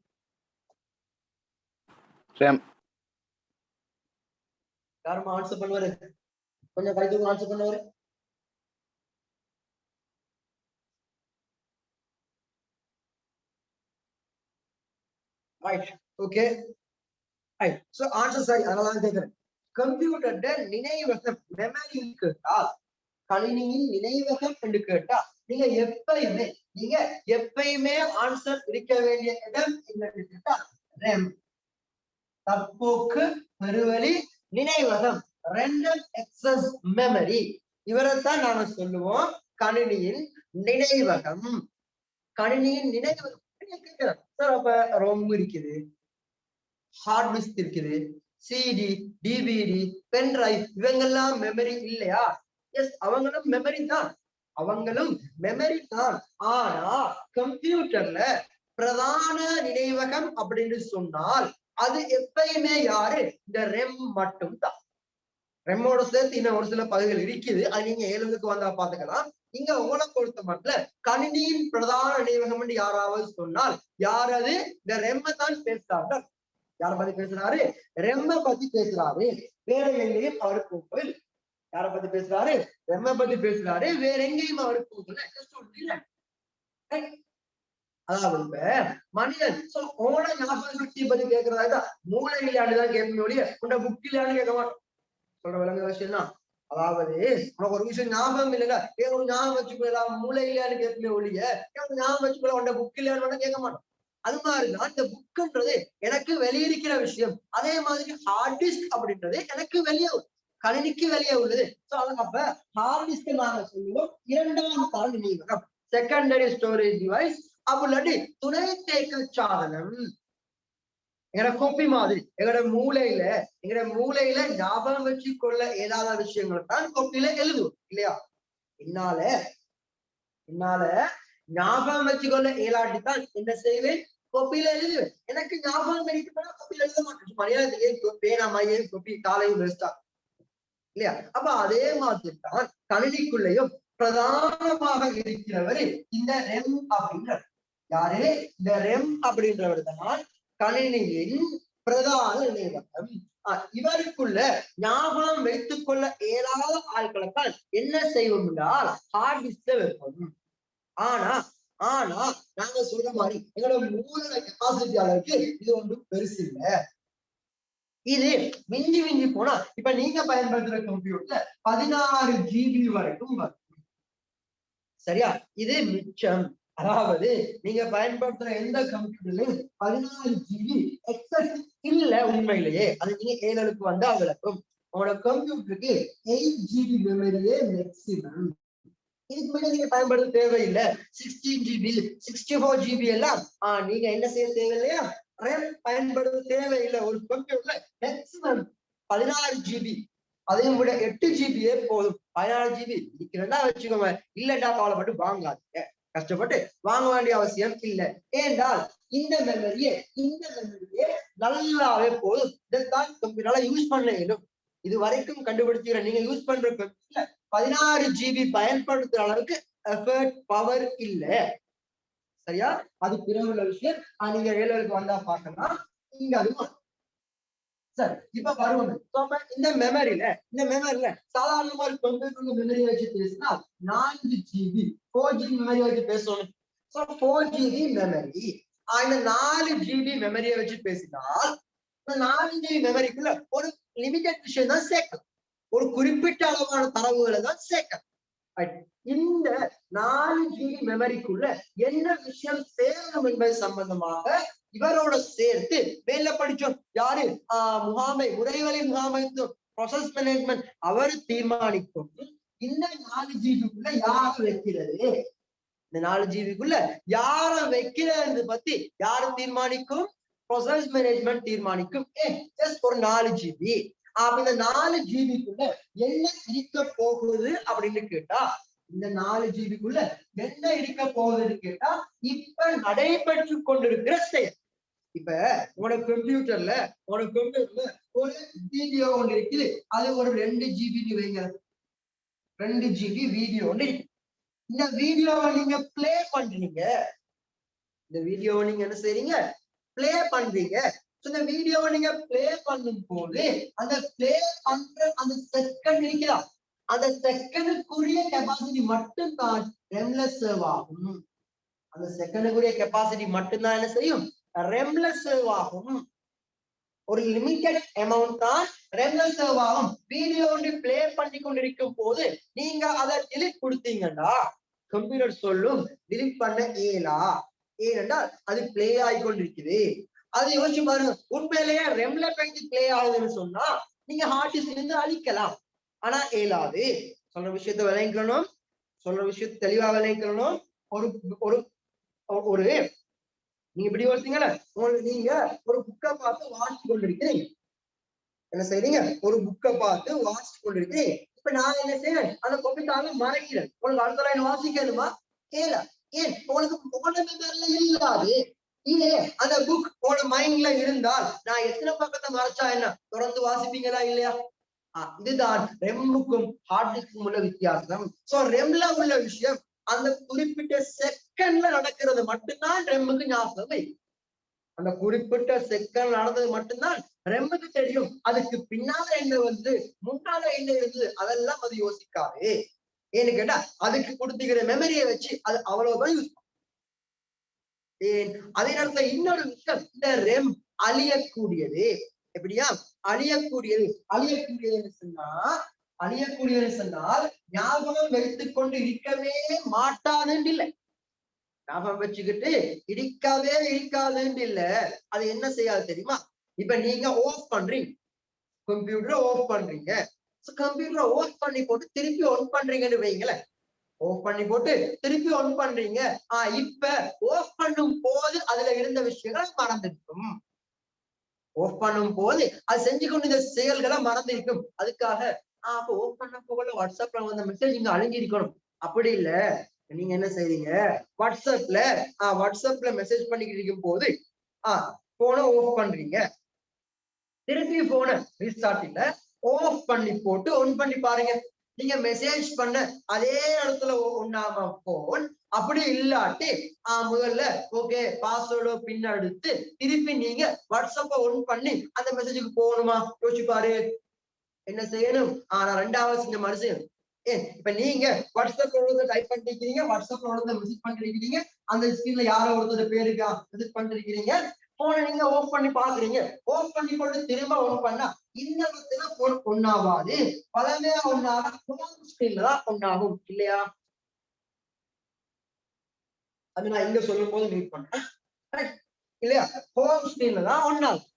யாருமா ஆன்சர் பண்ணுவாரு? கொஞ்சம் கைதுக்கு ஆன்சர் பண்ணுவாரு. Right, okay. Right, so answer சரி. அதனால கேட்கிறேன். கம்ப்யூட்டர்ல நினைவகம் மெமரி கேட்டா, கணினியின் நினைவகம் என்று கேட்டா நீங்க எப்பயுமே ஆன்சர் இருக்க வேண்டிய இடம் என்னன்னு கேட்டா ரெம், தற்போக்கு பெருவழி நினைவகம், ரெண்டம் எக்ஸஸ் மெமரி. இவரைத்தான் நாம சொல்லுவோம் கணினியின் நினைவகம். கணினியின் நினைவகம் சார். அப்ப ரோம் இருக்குது, ஹார்ட் டிஸ்க் இருக்குது, சிடி, டிவிடி, பென்டிரைவ், இவங்கெல்லாம் மெமரி இல்லையா? எஸ், அவங்களும் மெமரி தான், அவங்களும் மெமரி தான். ஆனா கம்ப்யூட்டர்ல பிரதான நினைவகம் அப்படின்னு சொன்னால் அது எப்பயுமே யாரு? இந்த ரெம் மட்டும் தான். ரெம்மோட சேர்த்து இன்னும் ஒரு சில பகுதிகள் இருக்குது, அது நீங்க ஏழுக்கு வந்தா பாத்துக்கலாம். இங்க உங்களை பொறுத்த மட்டும் கணினியின் பிரதான நினைவகம் என்று யாராவது சொன்னால் யாராவது இந்த ரெம்ம தான் பேசுறார்கள். யார பத்தி பேசுறாரு? ரெம்ம பத்தி பேசுறாரு. வேற எங்கேயும் அவருக்கு போகல. யார பத்தி பேசுறாரு? ரெம்ம பத்தி பேசுறாரு. வேற எங்கேயும் அவருக்கு போகல. அதாவது இப்ப மனிதன் ஓட ஞாபக சக்தியை பத்தி கேட்கறதா மூளையிலாண்டுதான் கேட்கணும் ஒழிய உண்ட புக்கிலான்னு கேட்க மாட்டோம். சொல்ற விளங்குற விஷயம் தான். அதாவது உனக்கு ஒரு விஷயம் ஞாபகம் இல்லைங்க, ஏன் ஒரு ஞாபகம் வச்சுக்கலாம், மூளையிலான்னு கேட்கணும் ஒழிய ஞாபகம் வச்சுக்கலாம் உண்ட புக்கிலான்னு கேட்க மாட்டோம். அது மாதிரிதான் இந்த புக்குன்றது எனக்கு வெளியிருக்கிற விஷயம். அதே மாதிரி ஹார்ட் டிஸ்க் அப்படின்றது எனக்கு வெளியே, கணினிக்கு வெளியே உள்ளது. அப்ப ஹார்ட் டிஸ்க் நாங்க சொல்லுவோம் இரண்டாம் தர நினைவகம், செகண்டரி ஸ்டோரேஜ் டிவைஸ். அப்படி துணை தேக்க சாதனம். எங்கட கோப்பி மாதிரி எங்கட மூளையில ஞாபகம் வச்சு கொள்ள இயலாத விஷயங்கள் தான் கோப்பியில எழுதுவோம் இல்லையா? என்னால ஞாபகம் வச்சுக்கொள்ள இயலாட்டித்தான் என்ன செய்வேன்? கோப்பியில எழுதுவேன். எனக்கு ஞாபகம் பண்ணிட்டு கோப்பியில எழுத மாட்டேன். மரியாதை பேனாமையே கோப்பி காலையும் வேஸ்டா இல்லையா? அப்ப அதே மாதிரி தான் கணினிக்குள்ளேயும் பிரதானமாக இருக்கிறவர் இந்த ரெம் அப்படின்றார். யாரு? இந்த ரெம் அப்படின்றவர் தான் கணினியின் பிரதான நினைவகம். இவருக்குள்ள ஞாபகம் வைத்துக் கொள்ள இயலாத ஆட்களுக்கால் என்ன செய்வோம் என்றால் ஹார்ட் டிஸ்க வைப்போம். ஆனா நாங்க சொல்ற மாதிரி எங்களோட மூல கெப்பாசிட்டி அளவுக்கு இது ஒன்றும் பெருசு இல்லை. இது மிஞ்சி போனா இப்ப நீங்க பயன்படுத்துற கம்ப்யூட்டர் 16 GB வரைக்கும் வரும். சரியா? இது மிச்சம். அதாவது நீங்க பயன்படுத்துற எந்த கம்ப்யூட்டர்லயும் 16 GB எக்ஸஸ் இல்ல. உண்மையிலேயே அது நீங்க ஏழலுக்கு வந்தா விளக்கும். உங்களோட கம்ப்யூட்டருக்கு 8 GB மெமரியே மேக்சிமம். இதுக்கு மேல நீங்க பயன்படுத்த தேவையில்லை. 16 GB 64 GB எல்லாம் நீங்க என்ன செய்ய தேவையில்லையா? பயன்படுத்த தேவையில்லை. ஒரு கம்ப்யூட்டர்ல மேக்சிமம் 16 GB, அதையும் விட 8 GB போதும். 16 GB இருக்கிறதா வச்சுக்கோங்க. இல்லடா கவலைப்பட்டு வாங்காதீங்க, கஷ்டப்பட்டு வாங்க வேண்டிய அவசியம் இல்லை. ஏனென்றால் இந்த மெமரியே நல்லாவே போதும். இதைத்தான் கம்ப்யூட்டரால யூஸ் பண்ண இயலும். இது வரைக்கும் கண்டுபிடிச்சுக்கிற நீங்க யூஸ் பண்ற கம்ப்யூட்டர்ல 16 GB பயன்படுத்துற அளவுக்கு எஃபர்ட் பவர் இல்ல. சரியா? அது பிறகு உள்ள விஷயம். நீங்க ஏழுக்கு வந்தா பார்க்கலாம். இங்க அதுவும் சரி. இப்ப வருவோம். இந்த மெமரியில சாதாரணமா ஒரு கம்ப்யூட்டர் மெமரி வச்சு பேசினா 4 GB 4 GB மெமரி வச்சு பேசணும். 4 GB மெமரி. இந்த 4 GB மெமரியை வச்சு பேசினால் 4 GB மெமரிக்குள்ள ஒரு லிமிடெட் விஷயம் தான் சேர்க்கலாம். ஒரு குறிப்பிட்ட அளவான தரவுகளை தான் சேர்க்கலாம். இந்த 4 GB மெமரிக்குள்ள என்ன விஷயம் சேரணும் என்பது சம்பந்தமாக இவரோட சேர்த்து மேல படிச்சோம். யாரு? உரைவழி முகாமைத்துவம் ப்ராசஸ் மேனேஜ்மெண்ட் அவர் தீர்மானிக்கும். இந்த 4 GB யார வைக்கிறது, இந்த 4 GB யார வைக்கிறது பத்தி யாரு தீர்மானிக்கும்? ப்ராசஸ் மேனேஜ்மெண்ட் தீர்மானிக்கும். ஒரு 4 GB. இந்த 4 GB என்ன இருக்க போகுது அப்படின்னு கேட்டா, இந்த 4 GB என்ன இருக்க போகுதுன்னு கேட்டா இப்ப நடைபெற்று கொண்டிருக்கிற செயல். இப்ப உங்களோட கம்ப்யூட்டர்ல ஒரு வீடியோ ஒன்று இருக்குது, அது ஒரு 2 GB வைங்க, 2 GB வீடியோ ஒன்று இருக்கு. இந்த வீடியோவை நீங்க பிளே பண்றீங்க, இந்த வீடியோவை நீங்க என்ன செய்றீங்க, பிளே பண்றீங்க. இந்த வீடியோவை நீங்க பிளே பண்ணும் போது அந்த பிளே பண்ற அந்த செகண்ட் இருக்கிறா, அந்த செகண்டுக்குரிய கெப்பாசிட்டி மட்டும் தான் ரெம்ல சேவ் ஆகும். அந்த செகண்டுக்குரிய கெப்பாசிட்டி மட்டும்தான் என்ன செய்யும், ரெம்ல சேவ் ஆகும். ஒரு லிமிட்டட் அமௌண்ட் தான் ரெம்ல சேவ் ஆகும். வீடியோ ஒன்று பிளே பண்ணி கொண்டிருக்கும் போது நீங்க அதை டிலீட் கொடுத்தீங்கன்னா கம்ப்யூட்டர் சொல்லும் டிலீட் பண்ண இயலா, ஏனென்றால் அது பிளே ஆகிக்கொண்டிருக்குது. அது யோசிச்சு பாருங்க, உண்மையிலேயே ரெம்ல பேஜ் பிளே ஆகுதுன்னு சொன்னா நீங்க ஹார்ட் டிஸ்க்ல இருந்து அழிக்கலாம், ஆனா இயலாது. சொல்ற விஷயத்த விளைவிக்கணும், சொல்ற விஷயத்த தெளிவா விளைவிக்கணும். ஒரு ஒரு ஒரு நீங்க இப்படி யோசிங்கள, நீங்க ஒரு புக்கை பார்த்து வாசிச்சு கொண்டிருக்கிறீங்க, என்ன செய்றீங்க, ஒரு புக்கை பார்த்து வாசிச்சு கொண்டிருக்கிறீங்க. இப்ப நான் என்ன செய்யறேன், அந்த கொப்பிக்காக மறைக்கிறேன். உங்களுக்கு அடுத்த லைன் வாசிக்கணுமா, கேள, ஏன் உங்களுக்கு உடனே இல்லாது. இதே அந்த புக் உங்களோட மைண்ட்ல இருந்தால் நான் எத்தனை பக்கத்தை மறைச்சா என்ன, தொடர்ந்து வாசிப்பீங்களா இல்லையா? இதுதான் ரெம்முக்கும் ஹார்ட் டிஸ்க்கும் உள்ள வித்தியாசம். சோ ரெம்ல உள்ள விஷயம் அந்த குறிப்பிட்ட செகண்ட்ல நடக்கிறது மட்டும்தான் ரெம்முக்கு ஞாபகம். அந்த குறிப்பிட்ட செகண்ட் நடந்தது மட்டும்தான் ரெம்முக்கு தெரியும். அதுக்கு பின்னால என்ன வந்து முன்னால என்ன இருந்தது அதெல்லாம் அது யோசிக்காது. ஏன்னு கேட்டா அதுக்கு கொடுத்துக்கிற மெமரியை வச்சு அது அவ்வளவுதான் யூஸ் பண்ணும். அதே நேரத்துல இன்னொரு விஷயம், இந்த ரெம் அழியக்கூடியது. எப்படியா அழியக்கூடியது, அழியக்கூடியதுன்னு சொன்னால் ஞாபகம் வைத்துக் கொண்டு இருக்கவே மாட்டாதுன்னு இல்லை, ஞாபகம் வச்சுக்கிட்டு இருக்காதுன்னு இல்ல. அது என்ன செய்யாது தெரியுமா? இப்ப நீங்க ஆஃப் பண்றீங்க, கம்ப்யூட்டரை ஆஃப் பண்றீங்க, கம்ப்யூட்டரை ஆஃப் பண்ணி போட்டு திருப்பி ஆன் பண்றீங்கன்னு வைங்களேன், ஆஃப் பண்ணி போட்டு திருப்பி ஆன் பண்றீங்க. இப்ப ஆஃப் பண்ணும் போது அதுல இருந்த விஷயங்கள் மறந்துருக்கும், ஆஃப் பண்ணும் போது அது செஞ்சு கொண்டு இந்த செயல்களை மறந்திருக்கும். அதுக்காக அப்ப ஆஃப் பண்ண போகல வாட்ஸ்அப்ல வந்த மெசேஜ் இங்க அழிஞ்சிருக்கணும், அப்படி இல்ல. நீங்க என்ன செய்றீங்க, வாட்ஸ்அப்ல மெசேஜ் பண்ணிக்கிட்டு இருக்கும் போது போனை ஆஃப் பண்றீங்க, திருப்பி போனை ரீஸ்டார்ட் இல்ல ஆஃப் பண்ணி போட்டு ஆன் பண்ணி பாருங்க. நீங்க மெசேஜ் பண்ண அதே இடத்துல ஒண்ணாம போன், அப்படி இல்லாட்டி முதல்ல ஓகே பாஸ்வேர்டோ பின் எடுத்து திருப்பி நீங்க வாட்ஸ்அப்ப ஒன் பண்ணி அந்த மெசேஜுக்கு போகணுமா, யோசிச்சு பாரு. என்ன செய்யணும், நான் 2வது செஞ்ச மாதிரி செய்யணும். இப்ப நீங்க வாட்ஸ்அப்ல டைப் பண்ணிருக்கீங்க, வாட்ஸ்அப்ல விசிட் பண்ணிருக்கீங்க, அந்த ஸ்கிரீன்ல யாரோ ஒருத்தர் பேருக்கா விசிட் பண்ணிருக்கீங்க, போனை நீங்க ஆஃப் பண்ணி பாக்குறீங்க, ஆஃப் பண்ணி போட்டு திரும்ப ஆன் பண்ணா இந்த இடத்துல போன் ஒண்ணாவாது, பலமே ஒண்ணாக ஹோம் ஸ்கிரீன்ல தான் ஒண்ணாகும் இல்லையா? அது நான் இங்க சொல்லும் போது மீட் பண்றேன் இல்லையா? ஹோம் ஸ்கிரீன்ல தான் ஒண்ணாகும்.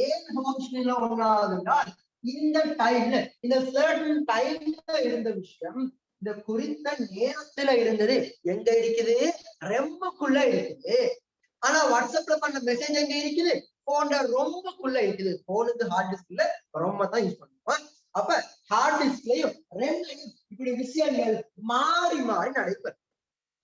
ஏன் ஹோம் ஸ்கிரீன்ல ஒண்ணாகுதுன்னா இந்த டைம்ல, இந்த சர்டன் டைம்ல இருந்த விஷயம் இந்த குறித்த நேரத்துல இருந்தது எங்க இருக்குது, ரெம்புக்குள்ள இருக்குது. ஆனா வாட்ஸ்அப்ல பண்ண மெசேஜ் எங்க இருக்குது, போன்ல ரொம்பக்குள்ள இருக்குது. போனுக்கு ஹார்ட் டிஸ்க்ல ரொம்ப தான் யூஸ் பண்ணுவோம். அப்ப ஹார்ட் டிஸ்க்லயும் ரெம்லையும் இப்படி விஷயங்கள் மாறி மாறி நடைபெறும்.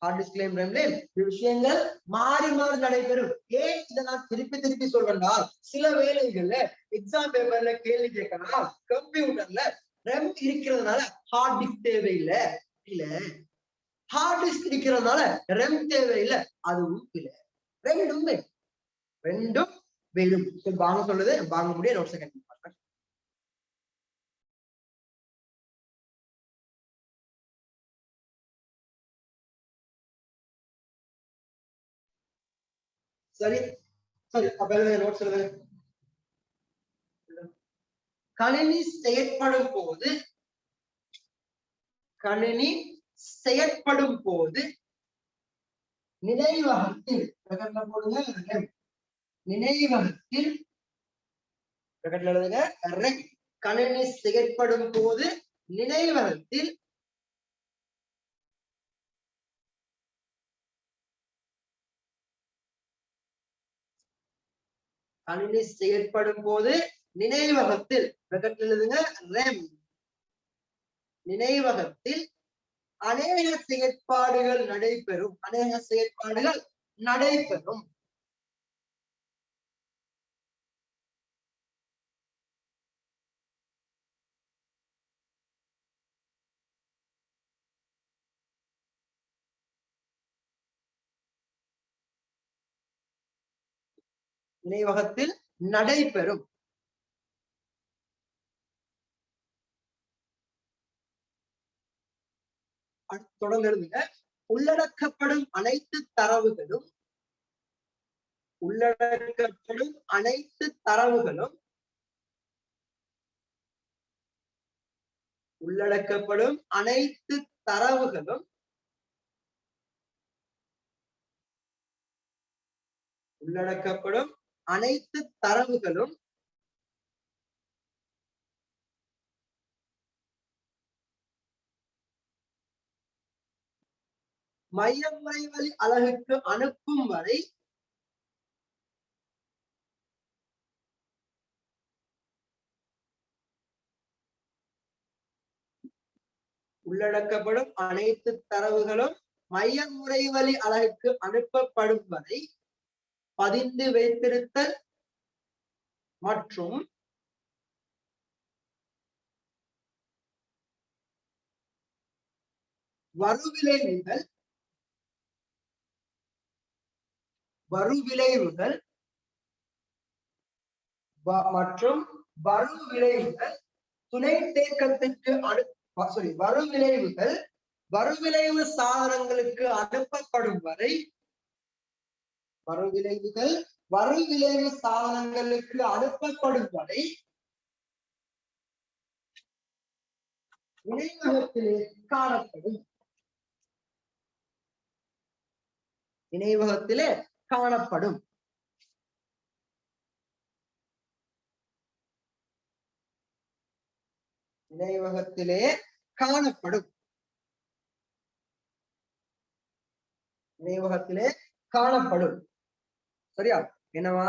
ஹார்ட் டிஸ்க்லயும் ரெம்லையும் விஷயங்கள் மாறி மாறி நடைபெறும். ஏன் இதை நான் திருப்பி திருப்பி சொல்றேன்னா, சில வேலைகள்ல எக்ஸாம் பேப்பர்ல கேள்வி கேட்கலாம், கம்ப்யூட்டர்ல ரெம் இருக்கிறதுனால ஹார்ட் டிஸ்க் தேவையில்லை இல்ல, ஹார்ட் டிஸ்க் இருக்கிறதுனால ரெம் தேவையில்லை அதுவும் இல்லை, ரெண்டும் வேணும். வாங்க சொல்லுது வாங்க முடியும். ஒரு செகண்ட் சரி சரி, அப்ப நோட் சொல்லுங்க. கணினி செயற்படும் போது, கணினி செயற்படும் போது நினைவகத்தில் போடுங்க, நினைவகத்தில் எழுதுங்க, கணினி செயற்படும் போது நினைவகத்தில் கணினி செயற்படும் போது நினைவகத்தில் எழுதுங்க, நினைவகத்தில் அநேக செயற்பாடுகள் நடைபெறும், நினைவகத்தில் நடைபெறும். தொடர்ந்து எழுதுங்க. உள்ளடக்கப்படும் அனைத்து தரவுகளும் உள்ளடக்கப்படும் அனைத்து தரவுகளும் உள்ளடக்கப்படும் அனைத்து தரவுகளும் உள்ளடக்கப்படும் அனைத்து தரவுகளும் மையமுறை வழி அலகுக்கு அனுப்பும் வரை உள்ளடக்கப்படும் அனைத்து தரவுகளும் மையமுறை வழி அலகுக்கு அனுப்பப்படும் வரை பதிந்து வைத்திருத்தல் மற்றும் வருவிளைவுகள் மற்றும் வருவிளைவுகள் துணை தேக்கத்துக்கு வருவிளைவு சாதனங்களுக்கு அனுப்பப்படும் வரை வருவிளைவு சாதனங்களுக்கு அனுப்பப்படும் வரை நினைவகத்திலே காணப்படும். நினைவகத்திலே காணப்படும். நினைவகத்திலே காணப்படும். நினைவகத்திலே காணப்படும். சரியா? என்னவா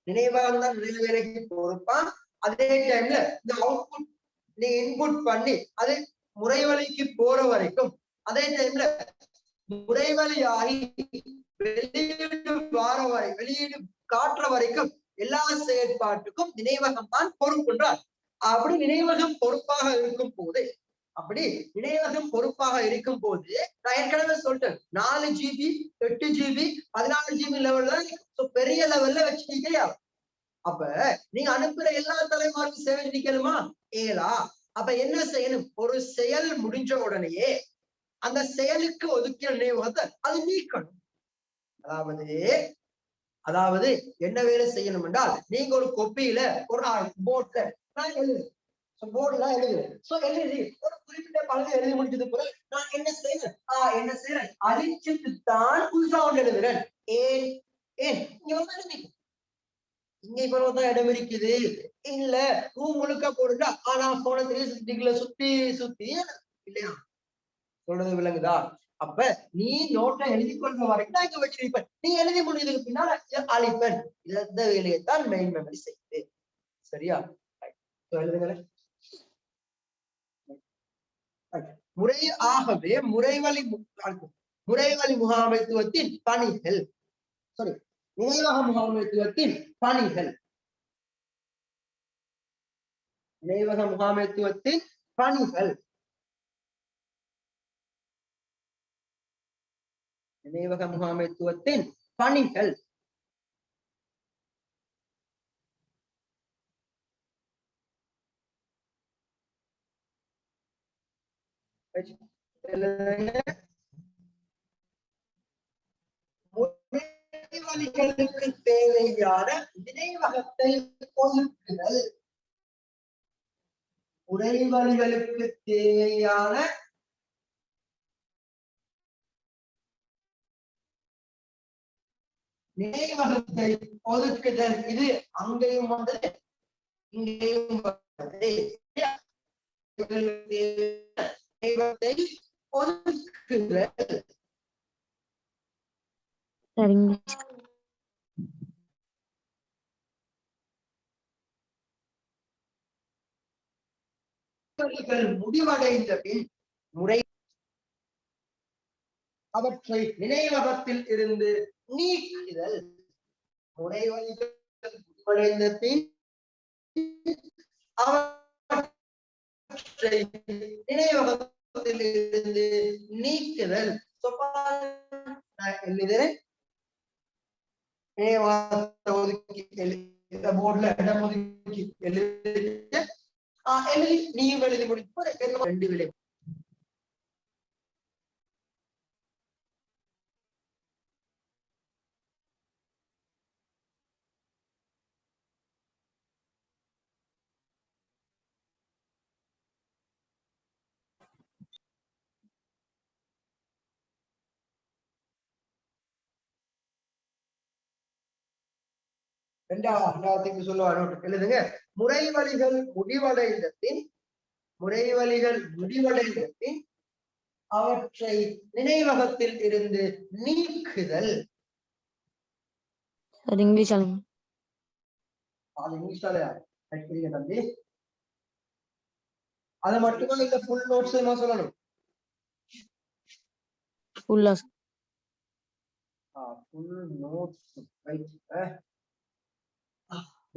நினைவகம் தான் வேலைக்கு பொறுப்பான். அதே டைம்ல இந்த அவுட்புட் நீ இன்புட் பண்ணி அது முறைவழிக்கு போற வரைக்கும், அதே டைம்ல முறைவழியாகி வெளியீடு வார வரை வெளியீடு காட்டுற வரைக்கும் எல்லா செயற்பாட்டுக்கும் நினைவகம் தான் பொறுப்புன்றார். அப்படி நினைவகம் பொறுப்பாக இருக்கும் போது நான் ஏற்கனவே சொல்லிட்டேன், 4 GB 8 GB 14 GB லெவல்ல பெரிய லெவல்ல வச்சுட்டீங்க. அப்ப நீங்க அனுப்புற எல்லா தலைமுறைக்கும் சேவை நிக்கணுமா? ஏலா. அப்ப என்ன செய்யணும்? ஒரு செயல் முடிஞ்ச உடனேயே அந்த செயலுக்கு ஒதுக்கிய நினைவகத்தை அது நீக்கணும். அதாவது என்ன வேலை செய்யணும் என்றால், நீங்க ஒரு கொப்பியில ஒரு போர்ட்ல நான் எழுதுறேன், போர்டுலாம் எழுதுறேன். எழுதி ஒரு குறிப்பிட்ட பகுதி எழுதி முடிச்சது போல நான் என்ன செய்யறேன்? அழிச்சுட்டு தான் புதுசா ஒன்று எழுதுறேன். ஏன் இங்க இவ்வளவுதான் இடம் இருக்குது இல்ல ரூம் முழுக்க போடுங்க. ஆனா போன 360 சுத்தி இல்லையா? சொல்றது விளங்குதா? அப்ப நீ நோட்டை எழுதி கொள்ற வரைக்கும் நான் இங்க வச்சிருப்பேன். நீ எழுதி முடிஞ்சதுக்கு பின்னால அழிப்பேன். இந்த வேலையைத்தான் மெயின் மெமரி செய்யுது. சரியா? எழுதுங்களேன். ஆகவே முறைவழி முகாமைத்துவத்தின் பணிகள், நினைவக முகாமைத்துவத்தின் பணிகள், நினைவக முகாமைத்துவத்தின் பணிகள், நினைவக முகாமைத்துவத்தின் பணிகள் முறைவழிகளுக்கு தேவையான நினைவகத்தை ஒதுக்குதல். முறைவழிகளுக்கு தேவையான நினைவகத்தை ஒதுக்குதல். இது அங்கேயும் வந்தது இங்கேயும் வந்தது. நினைவகத்தை ஒதுக்குதல். முடிவடைந்த பின் முறை அவற்றை நினைவகத்தில் இருந்து நீக்குதல். முறைவழிகள் முடிவடைந்த பின் அவற்றை நினைவகத்தில் இருந்து நீக்குதல். எழுதுறேன். நினைவகத்தை ஒதுக்கி போர்டுல இடம் ஒதுக்கி எழுதி நீயும் எழுதி முடிப்பு 2 விலை. இரண்டாவது சொல்லுவாரு எழுதுங்க. முறைவழிகள் முடிவடைந்த பின் அவற்றை நினைவகத்தில் இருந்து நீக்குதல். தம்பி அது மட்டுமா இந்த ஃபுல் நோட்ஸ் சொல்லணும்? ஃபுல் நோட்ஸ்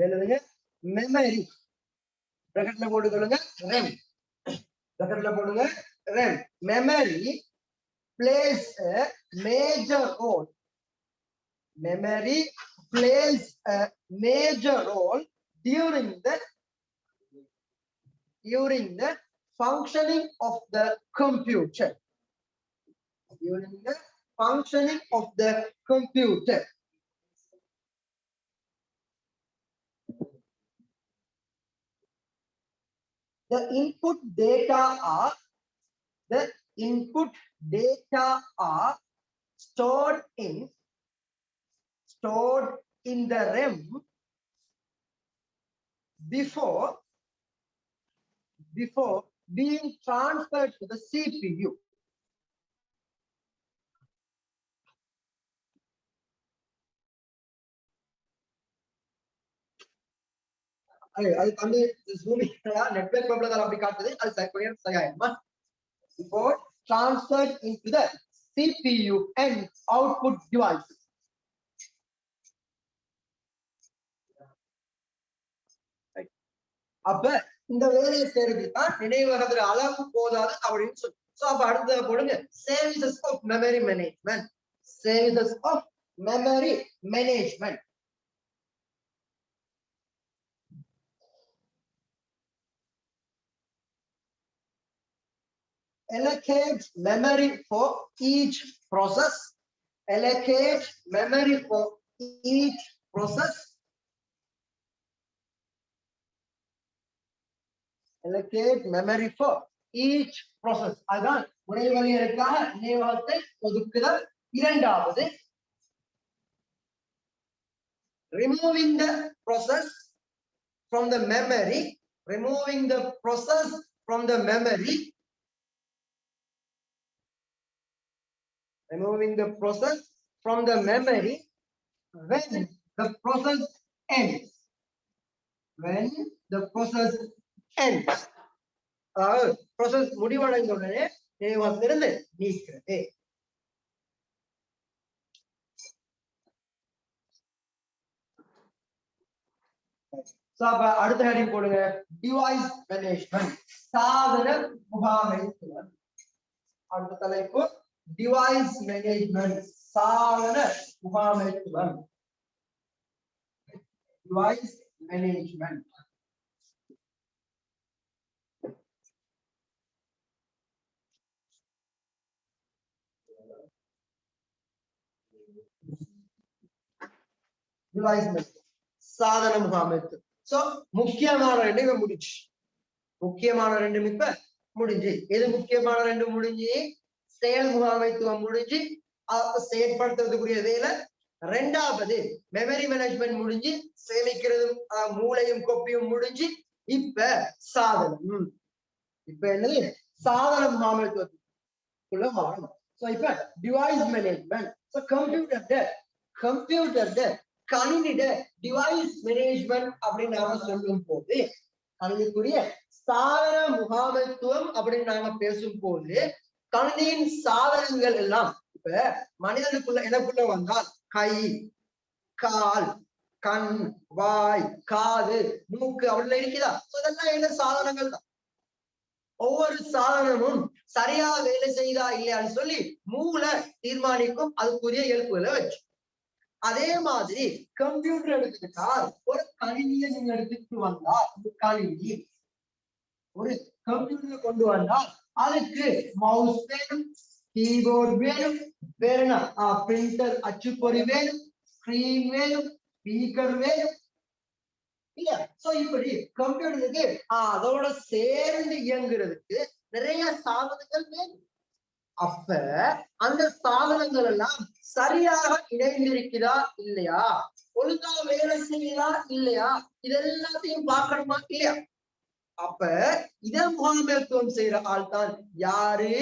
எழுதுங்க. Memory பிரகட்ல போட்டுக்கொள்ளுங்க. RAM. Memory plays a major role. Memory plays a major role during the functioning of the computer. During the functioning of the computer. The input data are stored in the RAM before being transferred to the CPU. அது வந்து zooming network problem அப்படி காட்டுது. அது சரியாயிருமா? Before transferred into the CPU and output devices. அப்ப இந்த வேலையை செய்யறது தான் நினைவகத்துல அளவு போதாது அப்படின்னு சொல்லி. சோ அப்ப அடுத்தது போடுங்க. Services of memory management. Services of memory management. Allocate memory for each process. Allocate memory for each process. Allocate memory for each process. அதான் முறைவழிகளுக்காக நினைவகத்தை ஒதுக்குதல். இரண்டாவது, removing the process from the memory. Removing the process from the memory. Removing the process from the memory when the process ends. When the process ends. Process முடிவடைந்த உடனே நினைவகத்திலிருந்து நீக்கிறது. அடுத்த heading போடுங்க. Device management, சாதன முகாமைத்துவம். அடுத்த தலைப்பு டிவைஸ் மேனேஜ்மெண்ட், சாதன முகாமைத்துவம். Device management. டிவைஸ் மேனேஜ்மெண்ட், சாதன முகாமைத்துவம். சோ முக்கியமான ரெண்டு முடிஞ்சு. முக்கியமான ரெண்டும் இப்ப முடிஞ்சு. எது முக்கியமான ரெண்டு முடிஞ்சு? செயல் முகாமைத்துவம் முடிஞ்சு, செயற்படுத்துறதுக்குரிய வேலை. ரெண்டாவது மெமரி மேனேஜ்மெண்ட் முடிஞ்சு, சேமிக்கிறதும் மூளையும் கொப்பியும் முடிஞ்சு. இப்ப சாதனம். இப்ப என்னது? சாதன முகாமைத்துவத்துக்குள்ள வரணும். சோ இப்ப டிவைஸ் மேனேஜ்மெண்ட். சோ கம்ப்யூட்டர் கணினிட டிவைஸ் மேனேஜ்மெண்ட் அப்படின்னு நாம சொல்லும் போது, கணினிக்குரிய சாதன முகாமைத்துவம் அப்படின்னு நாங்க பேசும் போது, கணினியின் சாதனங்கள் எல்லாம் இப்ப மனிதனுக்குள்ள எனக்குள்ள வந்தால் கை, கால், கண், வாய், காது, மூக்கு அவள்ள இருக்குதா? இதெல்லாம் என்ன சாதனங்கள் தான். ஒவ்வொரு சாதனமும் சரியா வேலை செய்தா இல்லையான்னு சொல்லி மூளை தீர்மானிக்கும் அதுக்குரிய இயல்புகளை வச்சு. அதே மாதிரி கம்ப்யூட்டர் எடுத்துக்கிட்டால் ஒரு கணினியை நீங்க எடுத்துட்டு வந்தா கணினி ஒரு கம்ப்யூட்டர் கொண்டு வந்தால் அதுக்கு மவுஸ் வேணும், கீபோர்டு வேணும், வேற என்ன பிரிண்டர் அச்சுப்பொறி வேணும், ஸ்கிரீன் வேணும், ஸ்பீக்கர் வேணும் இல்ல. சோ இப்படி கம்ப்யூட்டருக்கு அதோட சேர்ந்து இயங்குறதுக்கு நிறைய சாதனங்கள் வேணும். அப்ப அந்த சாதனங்கள் எல்லாம் சரியாக இணைந்திருக்கிறதா இல்லையா, ஒழுங்கா வேலை செய்யறா இல்லையா, இதெல்லாத்தையும் பார்க்கணுமா இல்லையா. அப்ப இத முகாமைத்துவம் செய்யற ஆள் தான் யாரு,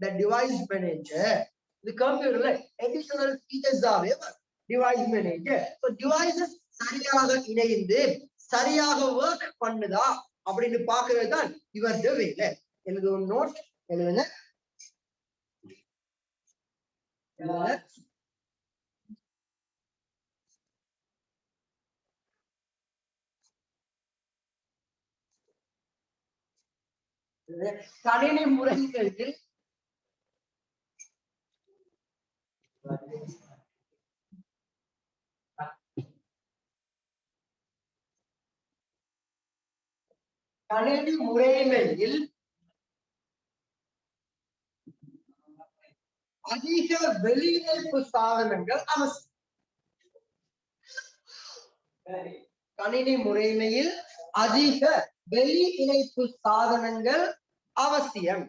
த டிவைஸ் மேனேஜர். இந்த கம்ப்யூட்டர்ல அடிஷனல் ஃபீச்சர்ஸாவே டிவைஸ் மேனேஜர். டிவைசஸ் சரியாக இணைந்து சரியாக ஒர்க் பண்ணுதா அப்படின்னு பாக்குறது தான் இவருடைய வேலை. எனக்கு ஒரு நோட் எழுதுங்க. கணினி முறைகளில் கணினி முறைமையில் அதிக வெளியிணைப்பு சாதனங்கள் அவசியம். கணினி முறைமையில் அதிக வெளி இணைப்பு சாதனங்கள் அவசியம்.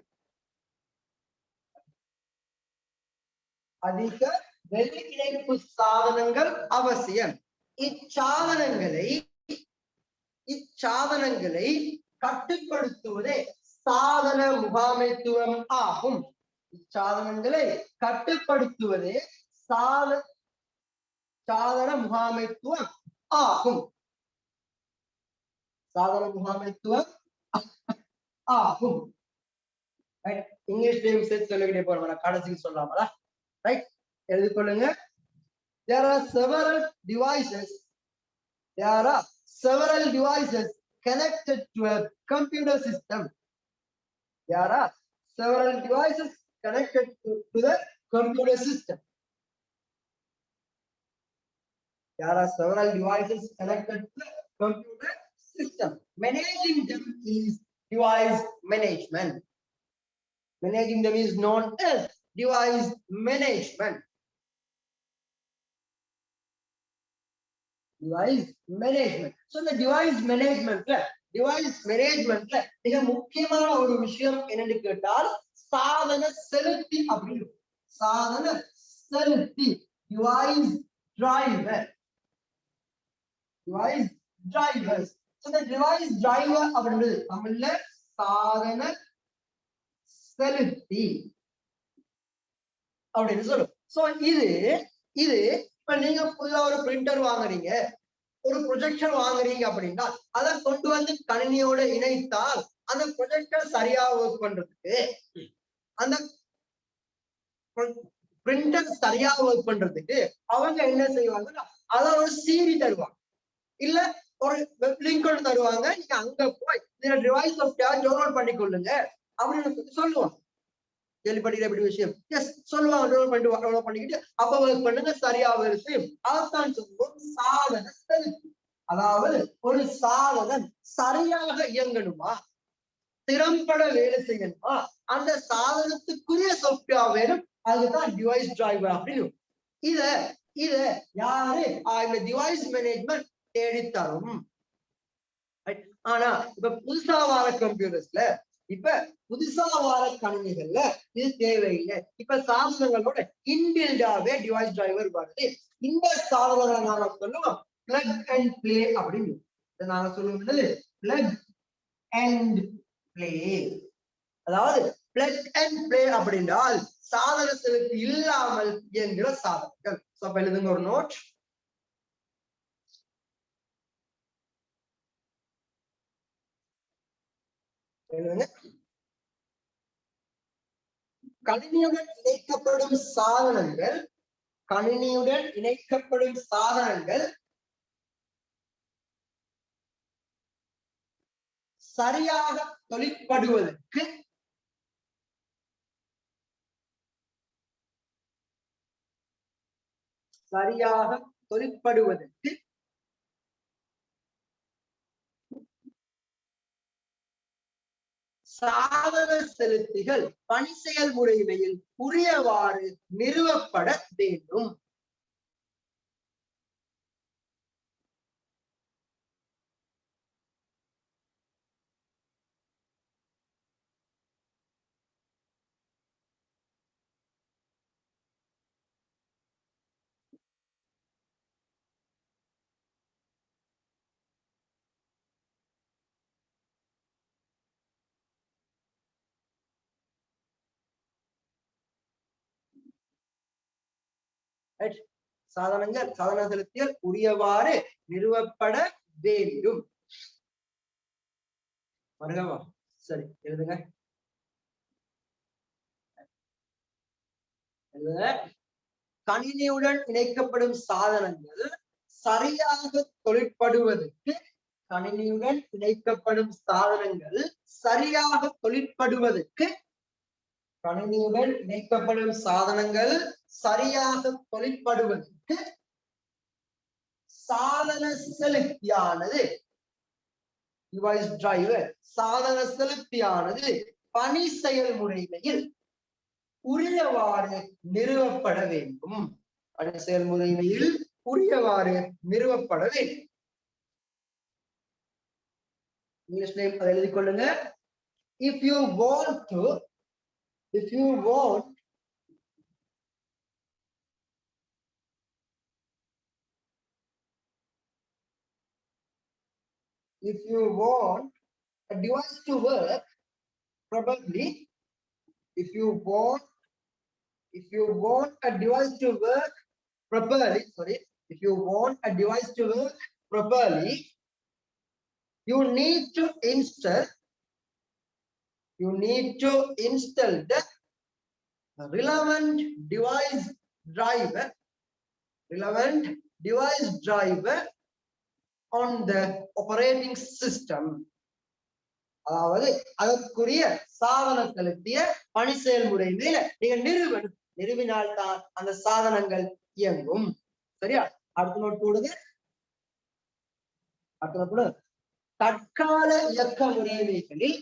அதிக வெளி இணைப்பு சாதனங்கள் அவசியம். இச்சாதனங்களை கட்டுப்படுத்துவதே சாதன முகாமைத்துவம் ஆகும். இச்சாதனங்களை கட்டுப்படுத்துவதே சாதன முகாமைத்துவம் ஆகும். சாதன முகாமைத்துவம் ஆகும். இங்கிலீஷ்லயும் சேர்த்து சொல்லிக்கிட்டே போறோம், கடைசிக்கு சொல்லாமலா. Right, எழுதிக்கொள்ளுங்க. There are several devices connected to a computer system. There are several devices connected to the computer system. There are several devices connected to the computer system. Managing them is device management. Managing them is known as device management. Device management. So the device management மிக முக்கியமான ஒரு விஷயம் என்னன்னு கேட்டால் சாதன செலுத்தி அப்படின்னு. சாதன செலுத்தி device drivers. So the device driver அப்படின்றது தமிழ்ல சாதன செலுத்தி அப்படின்னு சொல்லும். சோ இது இப்ப நீங்க புதுசா ஒரு பிரிண்டர் வாங்குறீங்க, ஒரு ப்ரொஜெக்டர் வாங்குறீங்க அப்படின்னா அதை கொண்டு வந்து கணினியோட இணைத்தால் அந்த ப்ரொஜெக்டர் சரியா ஒர்க் பண்றதுக்கு, அந்த பிரிண்டர் சரியா ஒர்க் பண்றதுக்கு அவங்க என்ன செய்வாங்கன்னா அத ஒரு சீடி தருவாங்க, இல்ல ஒரு வெப் லிங்க் ஒன்று தருவாங்க. நீங்க அங்க போய் இந்த டிவைஸ் சாஃப்ட்வேர் டவுன்லோட் பண்ணிக்கொள்ளுங்க அப்படின்னு சொல்லுவாங்க. கேள்விப்பட்டிருக்கிற எப்படி விஷயம்? எஸ், சொல்லுவாங்க. டவுன்லோட் பண்ணிக்கிட்டு அப்ப ஒர்க் பண்ணுங்க, சரியா வருது. அதான் சொல்லுவோம் சாதன செலுத்தி. அதாவது ஒரு சாதனம் சரியாக இயங்கணுமா, திறம்பட வேலை செய்யணுமா, அந்த சாதனத்துக்குரிய சாஃப்ட்வேர் வேணும். அதுதான் டிவைஸ் டிரைவர் அப்படின்னு. இத யாரு இந்த டிவைஸ் மேனேஜ்மெண்ட் தேடித்தரும். ஆனா இப்ப புதுசா வர கம்ப்யூட்டர்ஸ்ல, இப்ப புதுசா வர கணினிகள்ல இது தேவையில்லை. இப்ப சாதனங்களோட இன்பில்டாவே டிவைஸ் டிரைவர் வருது. இந்த சாதனங்களை நாங்க சொல்லுவோம் பிளக் அண்ட் பிளே அப்படின்னு. நாங்க சொல்லுவது பிளக் அண்ட் பிளே. அதாவது பிளக் அண்ட் பிளே அப்படின்றால் சாதனத்திற்கு இல்லாமல் இயங்குகிற சாதனங்கள். எழுதுங்க ஒரு நோட். கணினியுடன் இணைக்கப்படும் சாதனங்கள் சரியாக தொழிற்படுவதற்கு தொழிற்படுவதற்கு சாதன செலுத்திகள் பணி செயல்முறையில் உரியவாறு நிறுவப்பட வேண்டும். சாதனங்கள் சாதன செலுத்திகள் உரியவாறு நிறுவப்பட வேண்டும். வருகவா சரி எழுதுங்க. கணினியுடன் இணைக்கப்படும் சாதனங்கள் சரியாக தொழிற்படுவதற்கு கணினியுடன் இணைக்கப்படும் சாதனங்கள் சரியாக தொழிற்படுவதற்கு கணினியுடன் இணைக்கப்படும் சாதனங்கள் சரியாக தொழிற்படுவதற்கு சாதன செலுத்தியானது டிவைஸ் டிரைவர் சாதன செலுத்தியானது பணி செயல்முறையில் உரியவாறு நிறுவப்பட வேண்டும். பணி செயல்முறையில் உரியவாறு நிறுவப்பட வேண்டும். இங்கிலீஷ்லயும் அதை எழுதிக் கொள்ளுங்க. If you want to a device to work probably if you want a device to work properly you need to install the relevant device driver on the operating system. அதாவது அதற்குரிய சாதன செலுத்திய பணி செயல்முறையில நீங்க நிறுவினால்தான் அந்த சாதனங்கள் இயங்கும். சரியா? அடுத்த நோட் போடுங்க. தற்கால இயக்க முறைமைகளில்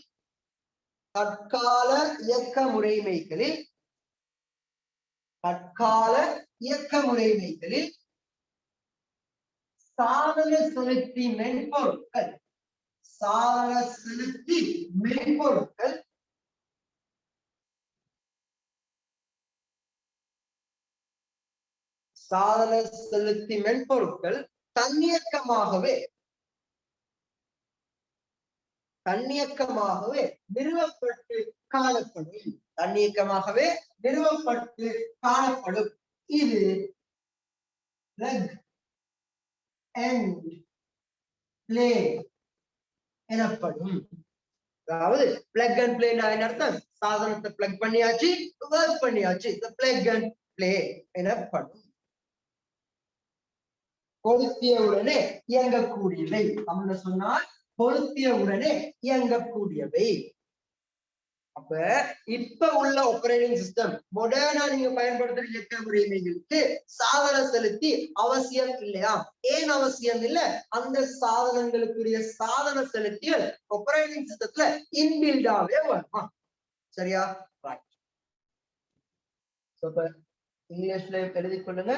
சாதன செலுத்தி மென்பொருட்கள் தன்னியக்கமாகவே நிறுவப்பட்டு காணப்படும். இது plug and play எனப்படும். அதாவது பிளக் அண்ட் பிளே அர்த்தம் சாதனத்தை பிளக் பண்ணியாச்சு, ஒர்க் பண்ணியாச்சு. பிளக் அண்ட் பிளே எனப்படும். பொருத்திய உடனே இயங்கக்கூடியவை. தமிழ்ல சொன்னால் பொருத்திய உடனே இயங்கக்கூடியவை. அப்ப இப்ப உள்ள ஆப்பரேட்டிங் சிஸ்டம் மாடர்னா நீங்க பயன்படுத்துற இயக்க முறைமைகளுக்கு சாதன செலுத்தி அவசியம் இல்லையா? ஏன் அவசியம் இல்ல? அந்த சாதனங்களுக்குரிய சாதன செலுத்திகள் ஆப்பரேட்டிங் சிஸ்டத்துல இன்பில்டாவே வருமா? சரியா? இங்கிலீஷ்ல எழுதி கொள்ளுங்க.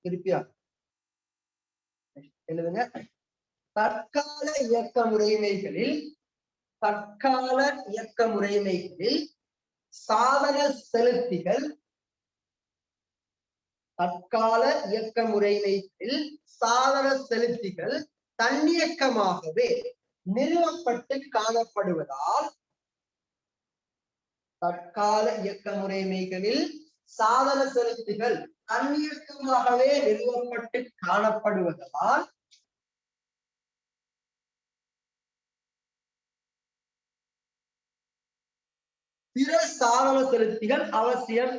திருப்பியா எழுதுங்க. தற்கால இயக்க முறைமைகளில் சாதன செலுத்திகள் தன்னியக்கமாகவே நிறுவப்பட்டு காணப்படுவதால் தற்கால இயக்க முறைமைகளில் சாதன செலுத்திகள் தன்னியக்கமாகவே நிறுவப்பட்டு காணப்படுவதால் பிற சாதன செலுத்திகள் அவசியம்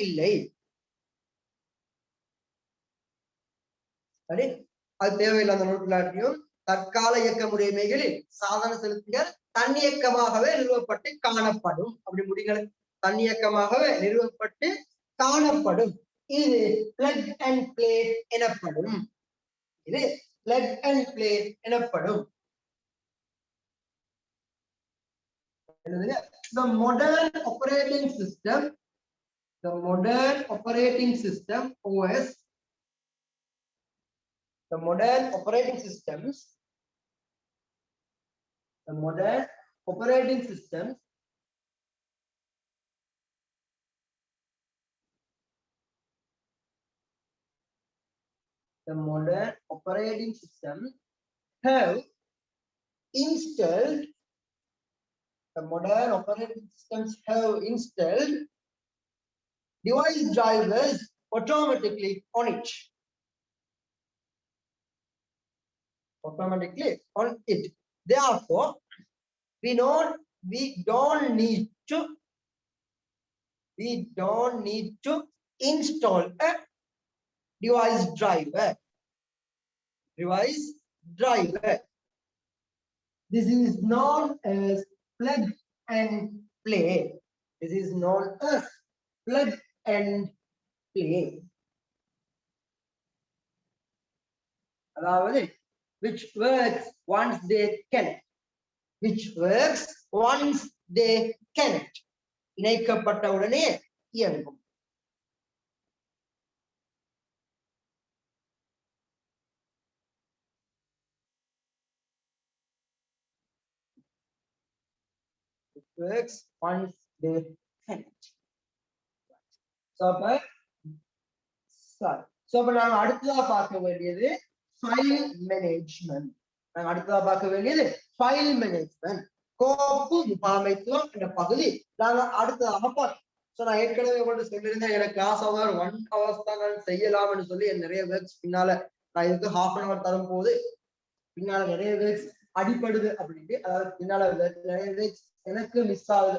இல்லை. சரி, அது தேவையில்லை. அந்த நோட்டிலாட்டியும் தற்கால இயக்க முறைமைகளில் சாதன செலுத்திகள் தன்னியக்கமாகவே நிறுவப்பட்டு காணப்படும். அப்படி முடிகள் தன்னியக்கமாகவே நிறுவப்பட்டு காணப்படும். இது பிளக் அண்ட் பிளே எனப்படும். இது plug and play எனப்படும். The modern operating system, OS, the modern operating systems the modern operating systems have installed device drivers automatically on it. Therefore, we don't need to install a device driver. This is known as plug and play. அதாவது which works once they connect. இணைக்கப்பட்டவுடனே இயங்கும். Works once they connect. So நாங்க அடுத்ததா பார்க்க வேண்டியது file management. கோப்பு முகாமைத்துவம் என்ற பகுதி நாங்க அடுத்ததாக பார்ப்போம். நான் ஏற்கனவே உங்கள்ட்ட சொல்லியிருந்தேன், எனக்கு கிளாஸ் அவர் 1 hours தான் நான் செய்யலாம்னு சொல்லி நிறைய ஒர்க்ஸ் பின்னால நான் இதுக்கு 1/2 hour தரும் போது பின்னால நிறைய ஒர்க்ஸ் அடிப்படுது அப்படின்ட்டு, அதாவது பின்னால நிறைய ஒர்க்ஸ் எனக்கு மிஸ் ஆகுது.